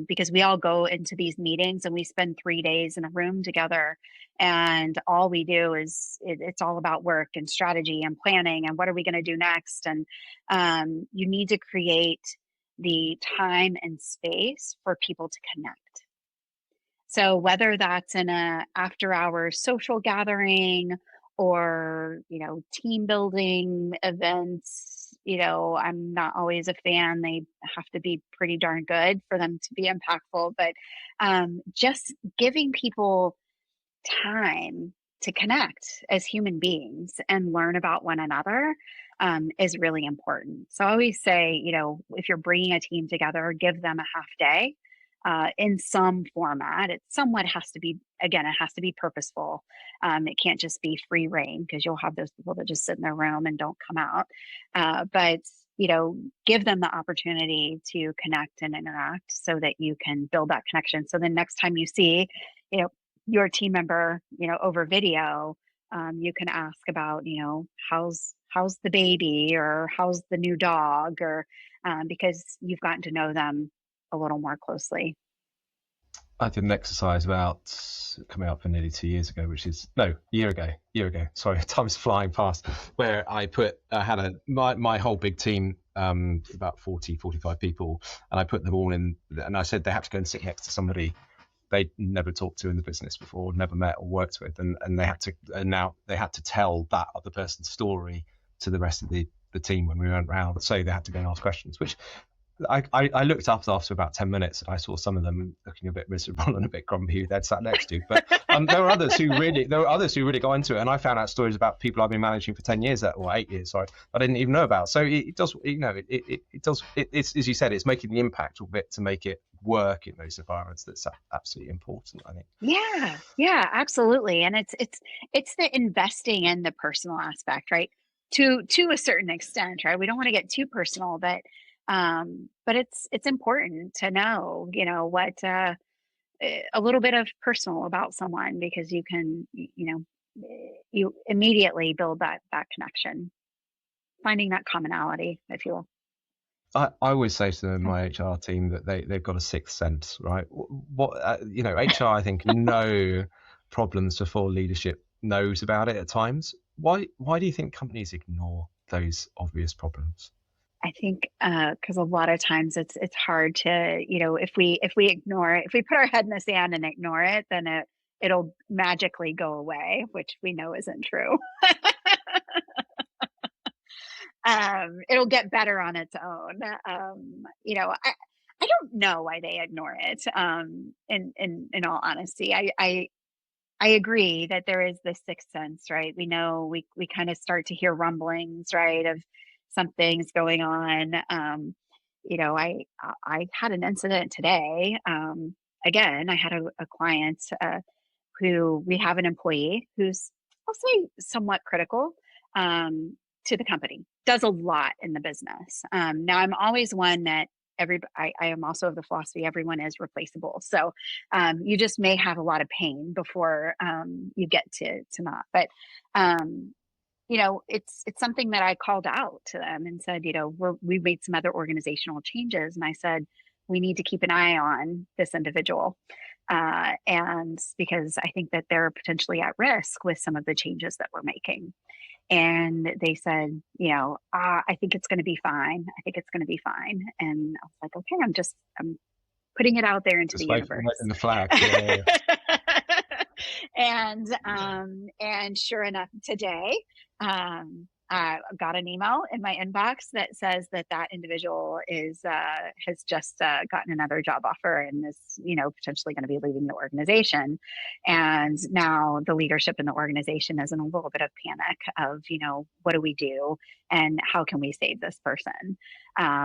Because we all go into these meetings and we spend 3 days in a room together, and all we do is it's all about work and strategy and planning and what are we going to do next. And you need to create the time and space for people to connect. So whether that's in a after hours social gathering or, team building events, I'm not always a fan. They have to be pretty darn good for them to be impactful, but just giving people time to connect as human beings and learn about one another, is really important. So I always say, if you're bringing a team together, give them a half day, in some format. It somewhat has to be, again, it has to be purposeful. It can't just be free reign because you'll have those people that just sit in their room and don't come out. But give them the opportunity to connect and interact so that you can build that connection. So the next time you see, your team member, over video, you can ask about, how's the baby, or how's the new dog, or because you've gotten to know them a little more closely. I did an exercise about coming up for nearly 2 years ago, a year ago. Sorry, time's flying past. Where I had my whole big team, about 40, 45 people, and I put them all in, and I said they have to go and sit next to somebody they'd never talked to in the business before, never met or worked with, and now they had to tell that other person's story to the rest of the team when we went round. So they had to go and ask questions, which I looked up after about 10 minutes, and I saw some of them looking a bit miserable and a bit grumpy who they'd sat next to. But there were others who really got into it, and I found out stories about people I've been managing for 10 years, or 8 years, sorry, I didn't even know about. So it does, it's, as you said, it's making the impact a bit to make it work in those environments. That's absolutely important, I think. Yeah, absolutely. And it's the investing in the personal aspect, right? To a certain extent, right? We don't want to get too personal, but it's important to know, what a little bit of personal about someone, because you can, you immediately build that connection, finding that commonality, I feel. I always say to my HR team that they've got a sixth sense, right? HR, I think, know problems before leadership knows about it at times. Why do you think companies ignore those obvious problems? I think because a lot of times it's hard to, if we ignore it, if we put our head in the sand and ignore it, then it'll magically go away, which we know isn't true. It'll get better on its own. I don't know why they ignore it. In all honesty, I agree that there is this sixth sense, right? We know we kind of start to hear rumblings, right, of something's going on. I had an incident today. Again, I had a client who, we have an employee who's, I'll say, somewhat critical to the company, does a lot in the business. Now, I'm always one that I am also of the philosophy everyone is replaceable. So you just may have a lot of pain before you get to not. But it's something that I called out to them and said, we made some other organizational changes, and I said, we need to keep an eye on this individual. And because I think that they're potentially at risk with some of the changes that we're making. And they said, I think it's going to be fine. I think it's going to be fine. And I was like, okay, I'm putting it out there into the universe. In the flag. Yeah. And sure enough, today, I got an email in my inbox that says that individual has just gotten another job offer and is, potentially going to be leaving the organization. And now the leadership in the organization is in a little bit of panic of, what do we do and how can we save this person?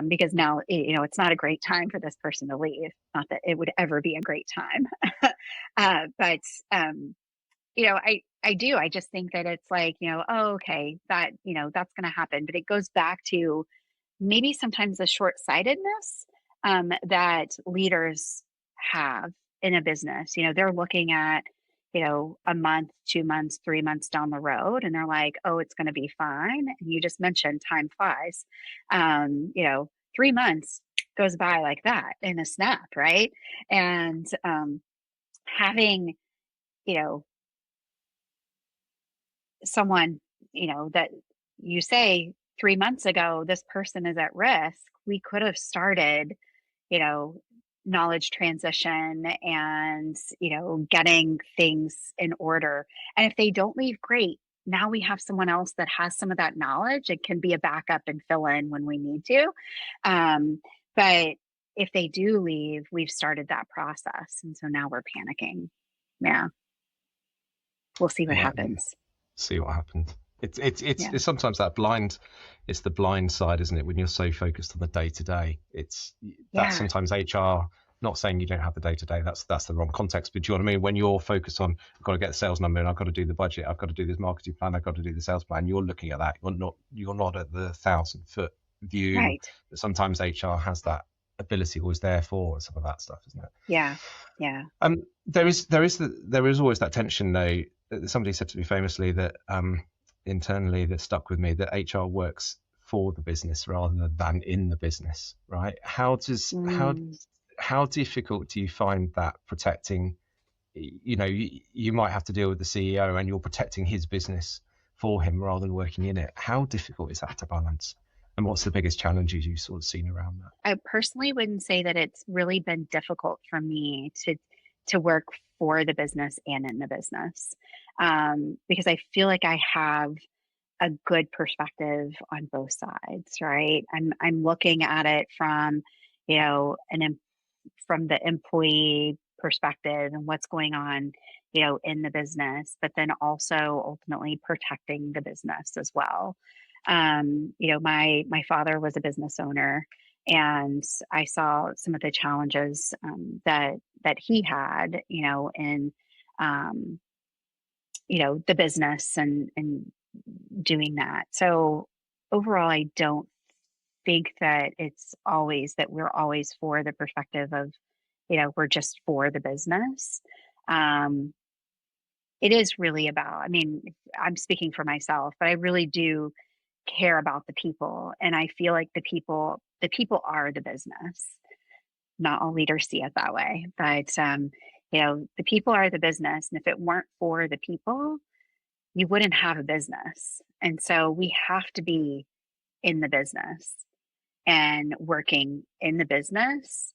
Because now, it's not a great time for this person to leave. Not that it would ever be a great time, but I just think that it's like, okay, that, that's going to happen. But it goes back to maybe sometimes the short-sightedness that leaders have in a business. They're looking at, a month, 2 months, 3 months down the road, and they're like, oh, it's going to be fine. And you just mentioned time flies. 3 months goes by like that in a snap, right? And having, someone, that you say 3 months ago, this person is at risk, we could have started, knowledge transition and, getting things in order. And if they don't leave, great. Now we have someone else that has some of that knowledge. It can be a backup and fill in when we need to. But if they do leave, we've started that process. And so now we're panicking. Yeah. We'll see what happens. See what happens. It's sometimes that it's the blind side, isn't it? When you're so focused on the day to day, that's sometimes HR. Not saying you don't have the day to day. That's the wrong context. But do you know what I mean? When you're focused on, I've got to get the sales number, and I've got to do the budget, I've got to do this marketing plan, I've got to do the sales plan. You're looking at that. You're not at the 1,000-foot view Right. that sometimes HR has that ability, or is there for some of that stuff, isn't it? Yeah. Yeah. There is always that tension though. Somebody said to me famously that internally, that stuck with me, that HR works for the business rather than in the business, right? Mm. How difficult do you find that protecting? You might have to deal with the CEO and you're protecting his business for him rather than working in it. How difficult is that to balance? And what's the biggest challenges you've sort of seen around that? I personally wouldn't say that it's really been difficult for me to work for the business and in the business, because I feel like I have a good perspective on both sides, right? I'm looking at it from, from the employee perspective and what's going on, in the business, but then also ultimately protecting the business as well. My father was a business owner, and I saw some of the challenges that he had, in um, the business and doing that. So overall, I don't think that it's always that we're always for the perspective of, we're just for the business. Um, it is really about, I mean, I'm speaking for myself, but I really do care about the people. And I feel like the people are the business. Not all leaders see it that way, but, the people are the business. And if it weren't for the people, you wouldn't have a business. And so we have to be in the business and working in the business,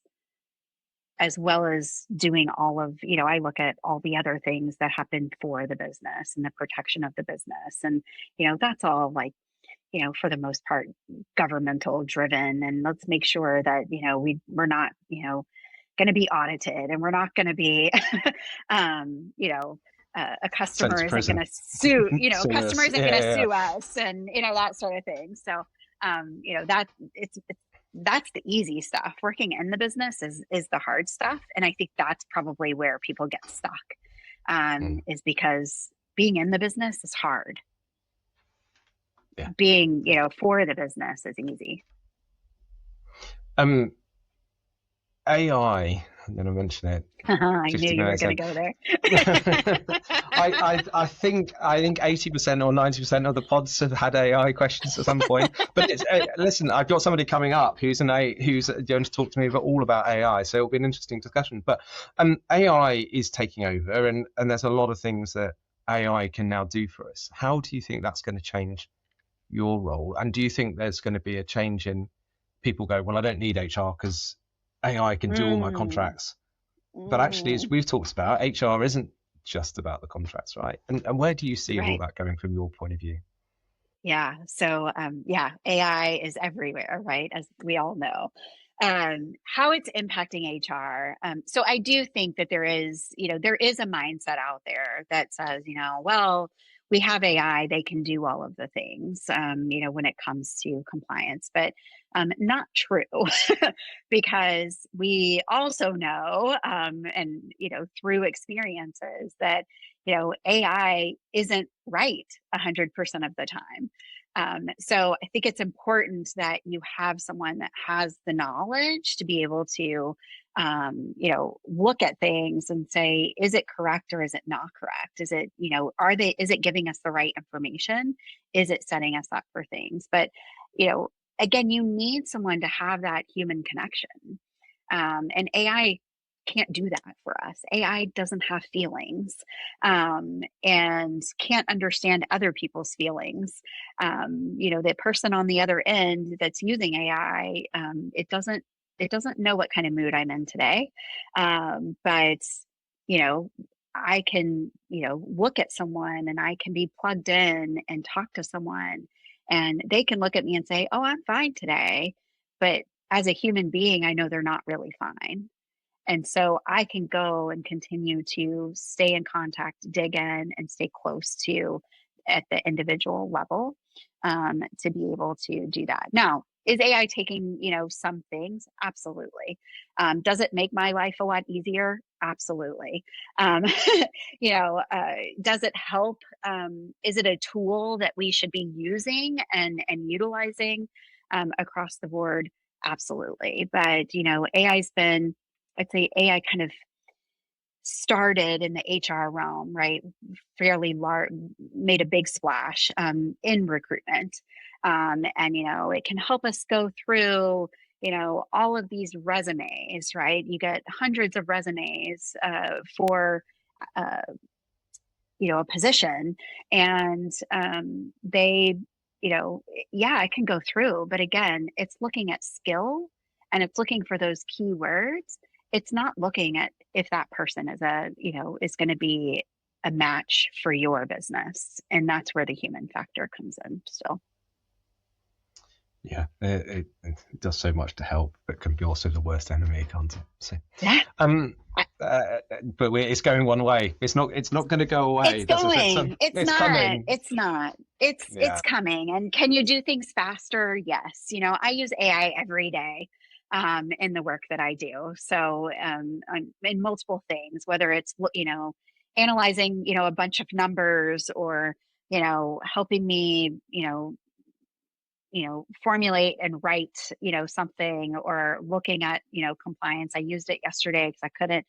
as well as doing all of, I look at all the other things that happen for the business and the protection of the business. And, that's all like, for the most part, governmental driven. And let's make sure that, we're not, going to be audited, and we're not going to be, a Sent customer to isn't going prison. to sue, a Sue customer us. isn't Yeah, going to yeah, sue us, and, that sort of thing. So, that that's the easy stuff. Working in the business is the hard stuff. And I think that's probably where people get stuck, yeah. is because being in the business is hard. Yeah. Being, for the business is easy. Um, AI, I'm going to mention it I knew 50 you were minutes going in. to go there. I think 80% or 90% of the pods have had AI questions at some point. But listen, I've got somebody coming up who's going to talk to me all about AI, so it'll be an interesting discussion. But AI is taking over, and there's a lot of things that AI can now do for us. How do you think that's going to change your role? And do you think there's going to be a change in people go, well, I don't need HR because AI can do all my Mm, contracts? But actually, as mm, we've talked about, HR isn't just about the contracts, right? And where do you see all right. that going from your point of view? Yeah. So, yeah, AI is everywhere, right? As we all know. How it's impacting HR. So I do think that there is a mindset out there that says, well, we have AI, they can do all of the things, when it comes to compliance, but not true, because we also know, and, through experiences that, AI isn't right 100% of the time. So I think it's important that you have someone that has the knowledge to be able to, look at things and say, is it correct or is it not correct? Is it, is it giving us the right information? Is it setting us up for things? But, again, you need someone to have that human connection. And AI can't do that for us. AI doesn't have feelings, and can't understand other people's feelings. The person on the other end that's using AI, it doesn't know what kind of mood I'm in today. But you know, I can, look at someone and I can be plugged in and talk to someone, and they can look at me and say, "Oh, I'm fine today." But as a human being, I know they're not really fine. And so I can go and continue to stay in contact, dig in, and stay close to at the individual level, to be able to do that. Now, is AI taking, some things? Absolutely. Does it make my life a lot easier? Absolutely. Um, does it help? Is it a tool that we should be using and utilizing? across the board, absolutely. But, AI's been, I'd say AI kind of started in the HR realm, right? Fairly large, made a big splash in recruitment. And, it can help us go through, all of these resumes, right? You get hundreds of resumes for, uh, a position, and they, yeah, it can go through, but again, it's looking at skill and it's looking for those keywords. It's not looking at if that person is going to be a match for your business, and that's where the human factor comes in still. Yeah, it does so much to help, but can be also the worst enemy, can't it? So, Yeah. but it's going one way. It's not going to go away. It's going. It's coming. It's not. It's coming. And can you do things faster? Yes. I use AI every day in the work that I do. So in multiple things, whether it's analyzing a bunch of numbers, or helping me formulate and write something, or looking at compliance. I used it yesterday because I couldn't.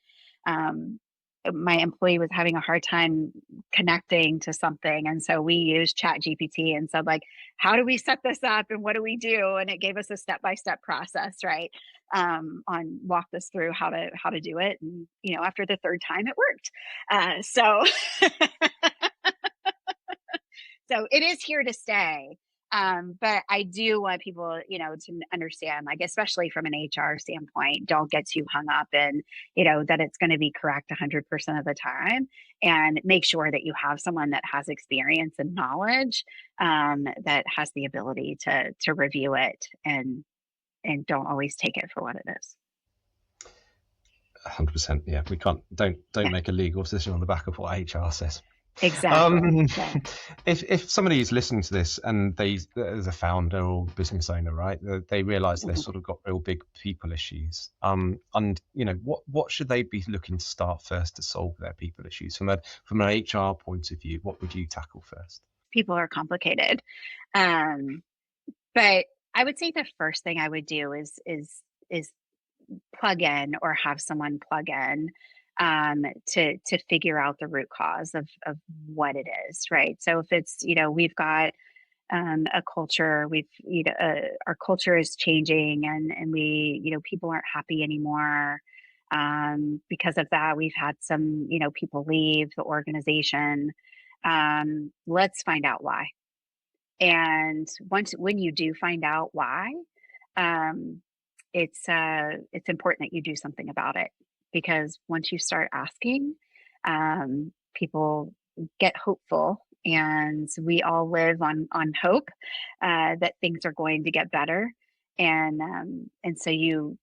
My employee was having a hard time connecting to something, and so we used Chat GPT and said, like, how do we set this up and what do we do? And it gave us a step-by-step process, right? On walked us through how to do it, and after the third time it worked. So so it is here to stay. But I do want people, to understand, like, especially from an HR standpoint, don't get too hung up in, that it's going to be correct 100% of the time, and make sure that you have someone that has experience and knowledge, that has the ability to review it, and don't always take it for what it is. 100%. Yeah, we can't. Don't Yeah. make a legal decision on the back of what HR says. Exactly. If somebody is listening to this and there's a founder or business owner, right, they realize they've sort of got real big people issues, and what should they be looking to start first to solve their people issues from an HR point of view? What would you tackle first? People are complicated, but I would say the first thing I would do is plug in, or have someone plug in, to figure out the root cause of what it is, right? So if it's, we've got a culture, our culture is changing, and we, people aren't happy anymore. Because of that, we've had some, people leave the organization. Let's find out why. And when you do find out why, um, it's important that you do something about it, because once you start asking, people get hopeful, and we all live on hope, that things are going to get better, and so you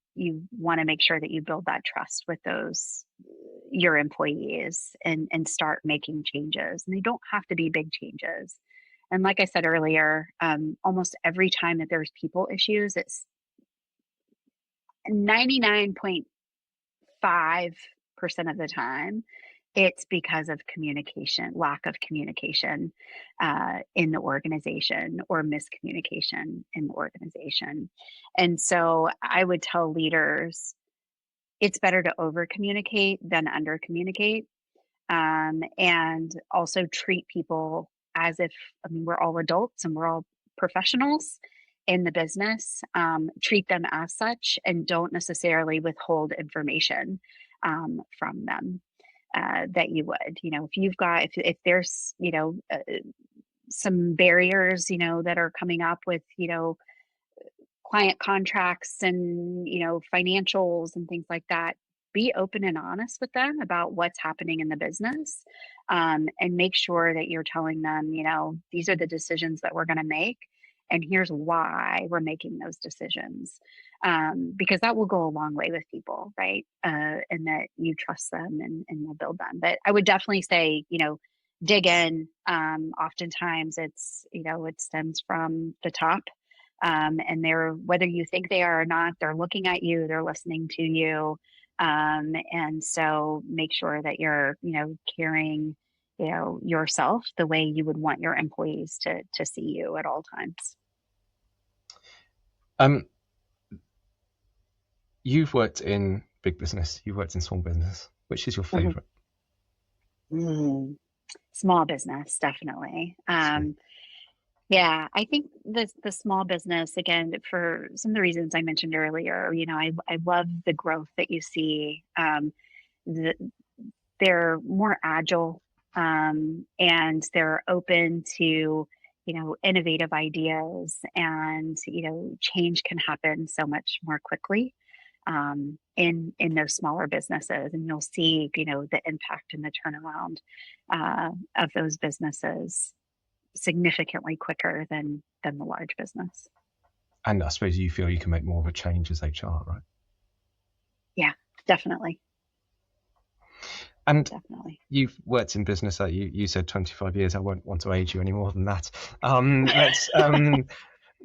want to make sure that you build that trust with your employees, and start making changes, and they don't have to be big changes. And like I said earlier, almost every time that there's people issues, it's 99.5% of the time, it's because of lack of communication in the organization, or miscommunication in the organization. And so I would tell leaders, it's better to over communicate than under communicate. And also treat people as if, we're all adults and we're all professionals in the business. Treat them as such, and don't necessarily withhold information from them that you would. If there's some barriers that are coming up with client contracts and financials and things like that, be open and honest with them about what's happening in the business, and make sure that you're telling them, these are the decisions that we're going to make, and here's why we're making those decisions, because that will go a long way with people, right? And that you trust them, and will build them. But I would definitely say, dig in. Oftentimes it stems from the top. And whether you think they are or not, they're looking at you, they're listening to you. And so make sure that you're, carrying, yourself the way you would want your employees to see you at all times. You've worked in big business, you've worked in small business. Which is your Mhm. favorite? Small business, definitely. Yeah, I think the small business, again, for some of the reasons I mentioned earlier, I love the growth that you see. The, they're more agile, and they're open to, innovative ideas, and, change can happen so much more quickly in those smaller businesses, and you'll see, the impact and the turnaround of those businesses significantly quicker than the large business. And I suppose you feel you can make more of a change as HR, right? Yeah, definitely. And Definitely. you've worked in business, you said 25 years. I won't want to age you any more than that.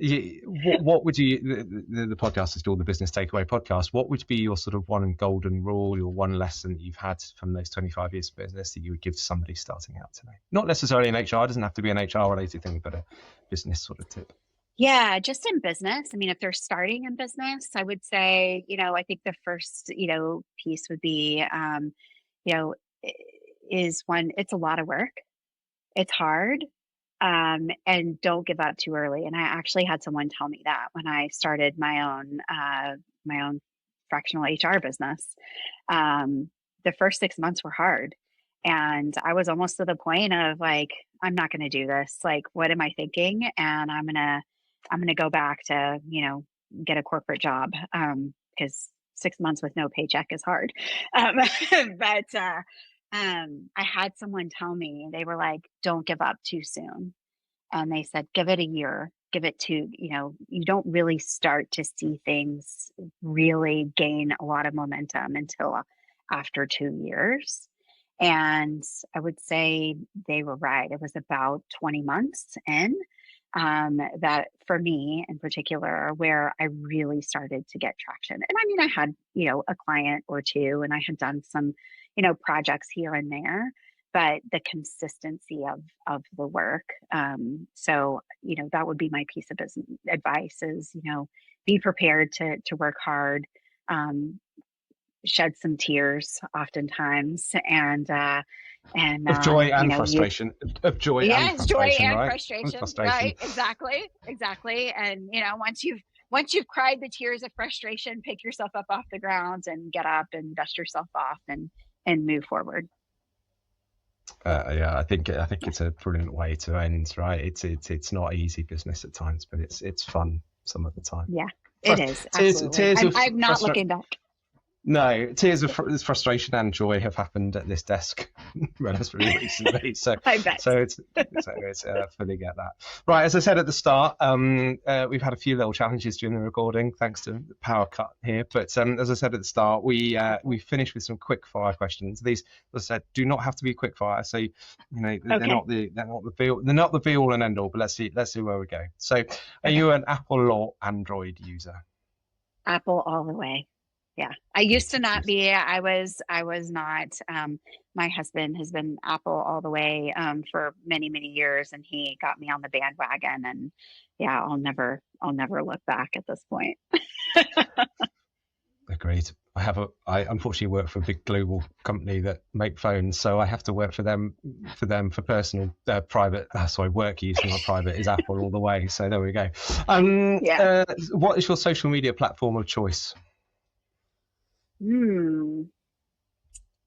What would you, the podcast is called the Business Takeaway Podcast. What would be your sort of one golden rule, your one lesson that you've had from those 25 years of business that you would give to somebody starting out today? Not necessarily in HR, it doesn't have to be an HR related thing, but a business sort of tip. Yeah, just in business. I mean, if they're starting in business, I would say, I think the first, piece would be, you know, i- is one, it's a lot of work. It's hard. And don't give up too early. And I actually had someone tell me that when I started my own fractional HR business. The first 6 months were hard, and I was almost to the point of like, I'm not going to do this. Like, what am I thinking? And I'm gonna go back to, get a corporate job, because 6 months with no paycheck is hard. Um, but I had someone tell me, they were like, don't give up too soon. And they said, give it a year, give it two, you don't really start to see things really gain a lot of momentum until after 2 years. And I would say they were right. It was about 20 months in, that for me in particular, where I really started to get traction. And I mean, I had, a client or two, and I had done some, projects here and there, but the consistency of the work. So, that would be my piece of business advice is, be prepared to work hard, shed some tears oftentimes, and Of joy and you frustration, of joy and yes, joy frustration, and right? And frustration, frustration. right? Exactly. And once you've cried the tears of frustration, pick yourself up off the ground and get up and dust yourself off and move forward. Yeah, I think it's a brilliant way to end, right? It's not easy business at times, but it's fun some of the time. Yeah, it is absolutely. Tears of I'm not frustration. looking back. No, tears of frustration and joy have happened at this desk relatively recently. So, I bet. it's fully get that. Right, as I said at the start, we've had a few little challenges during the recording, thanks to the power cut here. But as I said at the start, we finished with some quick fire questions. These, as I said, do not have to be quick fire. So, they're not the be all and end all. But let's see where we go. So, are you an Apple or Android user? Apple all the way. Yeah. I used to not be. I was not. My husband has been Apple all the way, for many, many years, and he got me on the bandwagon, and yeah, I'll never look back at this point. Agreed. I unfortunately work for a big global company that make phones, so I have to work for them for personal, private. Sorry, work use. Not private is Apple all the way. So there we go. Yeah. What is your social media platform of choice? Hmm.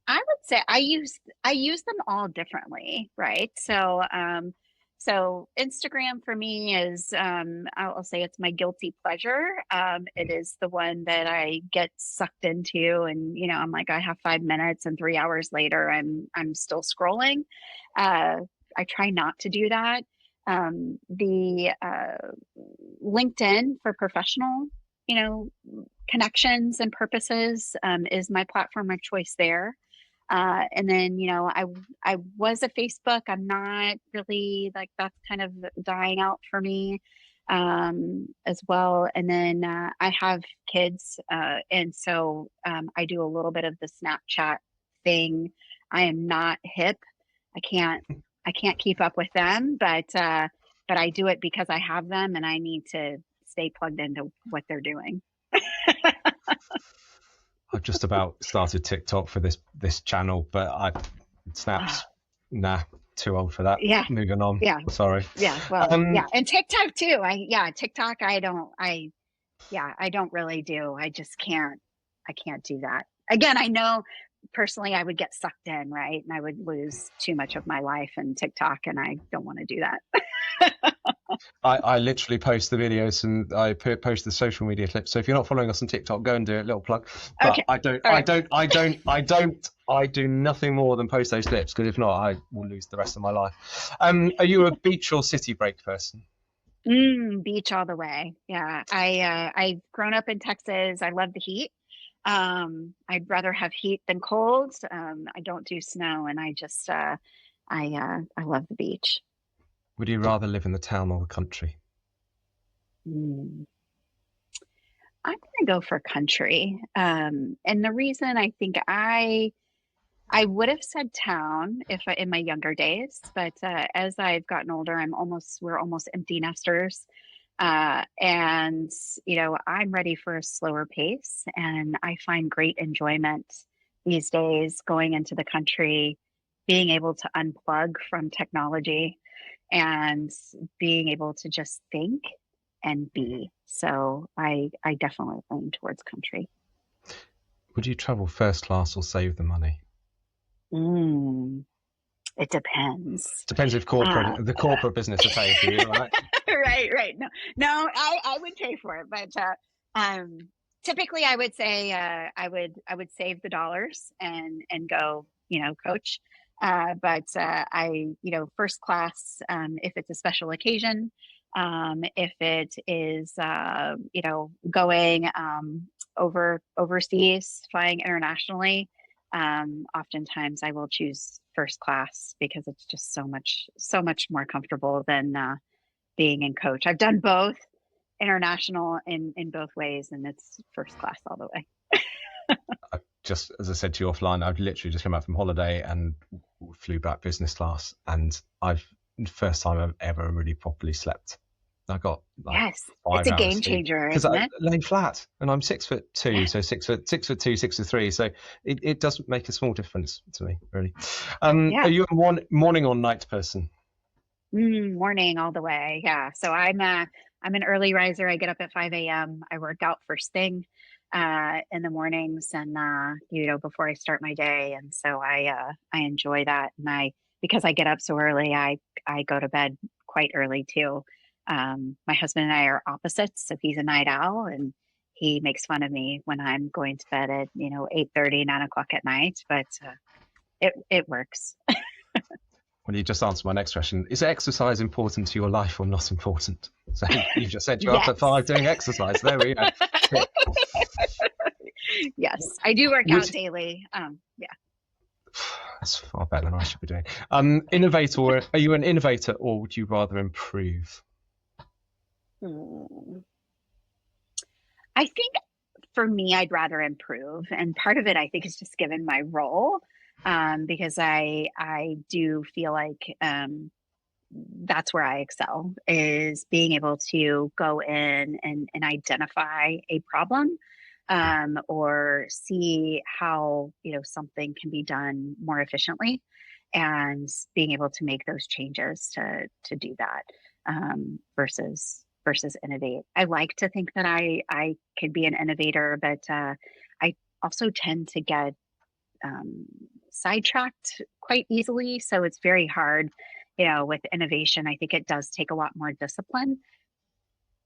I would say I use them all differently, right? So Instagram for me is, I'll say it's my guilty pleasure. It is the one that I get sucked into, and I'm like, I have 5 minutes, and 3 hours later I'm still scrolling. I try not to do that. The LinkedIn for professional, you know, connections and purposes, is my platform of choice there. And then, I was a Facebook. I'm not really, like, that's kind of dying out for me, as well. And then I have kids, and so I do a little bit of the Snapchat thing. I am not hip. I can't I can't keep up with them, but I do it because I have them and I need to stay plugged into what they're doing. I've just about started TikTok for this channel, but Snaps, nah, too old for that. Yeah. Moving on. Yeah. Sorry. Yeah. Well, yeah. And TikTok too. TikTok, I don't really do. I can't do that. Again, I know personally I would get sucked in, right? And I would lose too much of my life in TikTok, and I don't want to do that. I literally post the videos and I post the social media clips. So if you're not following us on TikTok, go and do it. Little plug. But Okay. I do nothing more than post those clips, because if not, I will lose the rest of my life. Are you a beach or city break person? Beach all the way. Yeah. I've grown up in Texas. I love the heat. I'd rather have heat than cold. I don't do snow, and I love the beach. Would you rather live in the town or the country? Mm. I'm gonna go for country. And the reason I think I would have said town in my younger days, but as I've gotten older, we're almost empty nesters. And I'm ready for a slower pace, and I find great enjoyment these days going into the country, being able to unplug from technology and being able to just think and be. So I definitely lean towards country. Would you travel first class or save the money? It depends. Depends if the corporate business are paying for you, right? Right. No, I would pay for it, but typically I would say I would save the dollars and go, coach. But first class, if it's a special occasion, if it is going overseas, flying internationally, oftentimes I will choose first class because it's just so much more comfortable than being in coach. I've done both, international in both ways, and it's first class all the way. Just as I said to you offline, I've literally just come back from holiday and flew back business class, and first time I've ever really properly slept. I got yes, 5 it's a hours game changer, because isn't I it? lay flat, and I'm 6'2", Yeah. so 6'2", 6'3", so it does make a small difference to me, really. Are you a morning or night person? Morning all the way. Yeah. So I'm an early riser. I get up at 5 a.m. I work out first thing in the mornings, and before I start my day. And so I enjoy that. And because I get up so early, I go to bed quite early too. My husband and I are opposites, so he's a night owl, and he makes fun of me when I'm going to bed at 8:30, 9 o'clock at night. But it works. Well, you just answered my next question. Is exercise important to your life or not important? So you just said you're up at 5 doing exercise. There we go. Yes, I do work out daily. Yeah. That's far better than I should be doing. Innovator, are you an innovator or would you rather improve? I think for me, I'd rather improve. And part of it, I think, is just given my role, because I do feel like that's where I excel, is being able to go in and identify a problem, or see how something can be done more efficiently, and being able to make those changes to do that, versus innovate. I like to think that I could be an innovator, but I also tend to get sidetracked quite easily. So it's very hard, with innovation. I think it does take a lot more discipline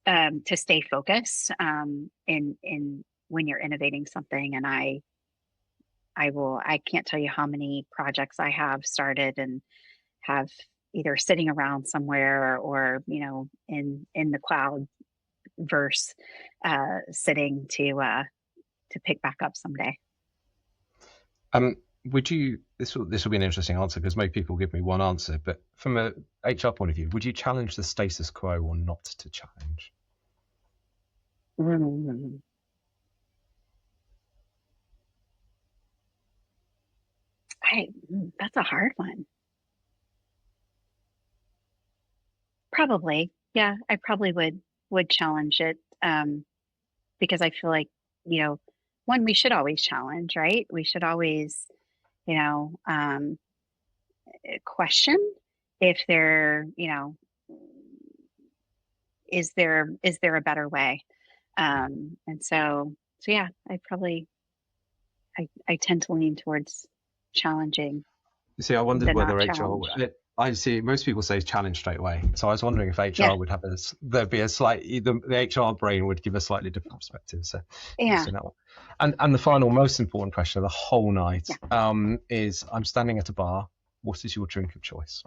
to stay focused in when you're innovating something. And I can't tell you how many projects I have started and have either sitting around somewhere or in the cloud verse, sitting to pick back up someday. Would you, this will be an interesting answer because most people give me one answer, but from a HR point of view, would you challenge the status quo or not to challenge? That's a hard one. Probably. Yeah, I probably would would challenge it, because I feel like, one, we should always challenge, right? We should always, question if there, is there a better way? And so yeah, I tend to lean towards challenging You see, I wondered the whether not HR. challenge. I see most people say challenge straight away, so I was wondering if HR Yeah, would have there'd be a slight the HR brain would give a slightly different perspective. So yeah, interesting that one. And the final, most important question of the whole night yeah. is: I'm standing at a bar. What is your drink of choice?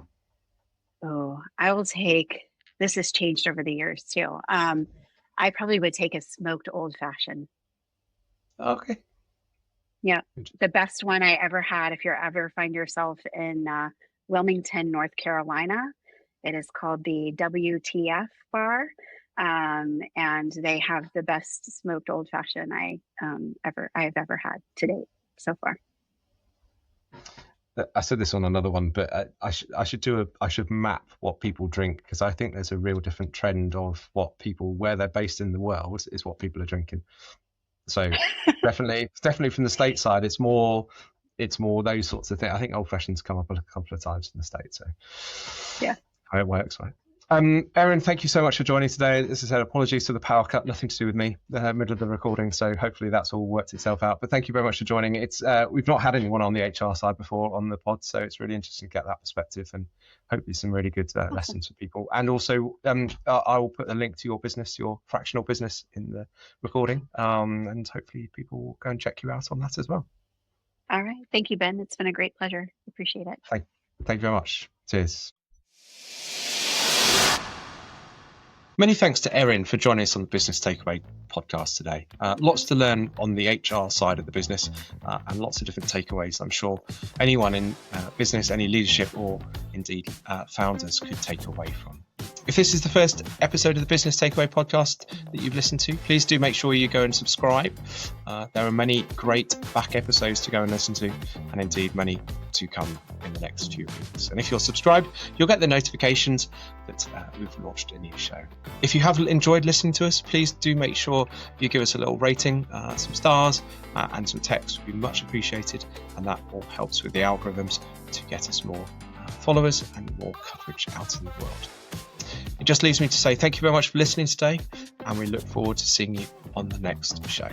Oh, I will take. This has changed over the years too. I probably would take a smoked old fashioned. Okay. Yeah, the best one I ever had. If you ever find yourself in Wilmington, North Carolina, it is called the WTF bar, and they have the best smoked old fashioned I've ever had to date so far. I said this on another one, but I should map what people drink, because I think there's a real different trend of where they're based in the world is what people are drinking. So definitely from the state side, it's more those sorts of things. I think old fashions come up a couple of times in the States. So yeah, how it works, right? Erin, thank you so much for joining today. As I said, apologies for the power cut, nothing to do with me, the middle of the recording. So hopefully that's all worked itself out. But thank you very much for joining. It's we've not had anyone on the HR side before on the pod, so it's really interesting to get that perspective and hopefully some really good lessons for people. And also, I will put a link to your business, your fractional business, in the recording, and hopefully people will go and check you out on that as well. All right. Thank you, Ben. It's been a great pleasure. Appreciate it. Thank you very much. Cheers. Many thanks to Erin for joining us on the Business Takeaway podcast today. Lots to learn on the HR side of the business, and lots of different takeaways I'm sure anyone in business, any leadership, or indeed founders could take away from. If this is the first episode of the Business Takeaway podcast that you've listened to, please do make sure you go and subscribe. There are many great back episodes to go and listen to, and indeed many to come in the next few weeks. And if you're subscribed, you'll get the notifications that we've launched a new show. If you have enjoyed listening to us, please do make sure you give us a little rating, some stars, and some text would be much appreciated, and that all helps with the algorithms to get us more followers and more coverage out in the world. It just leaves me to say thank you very much for listening today, and we look forward to seeing you on the next show.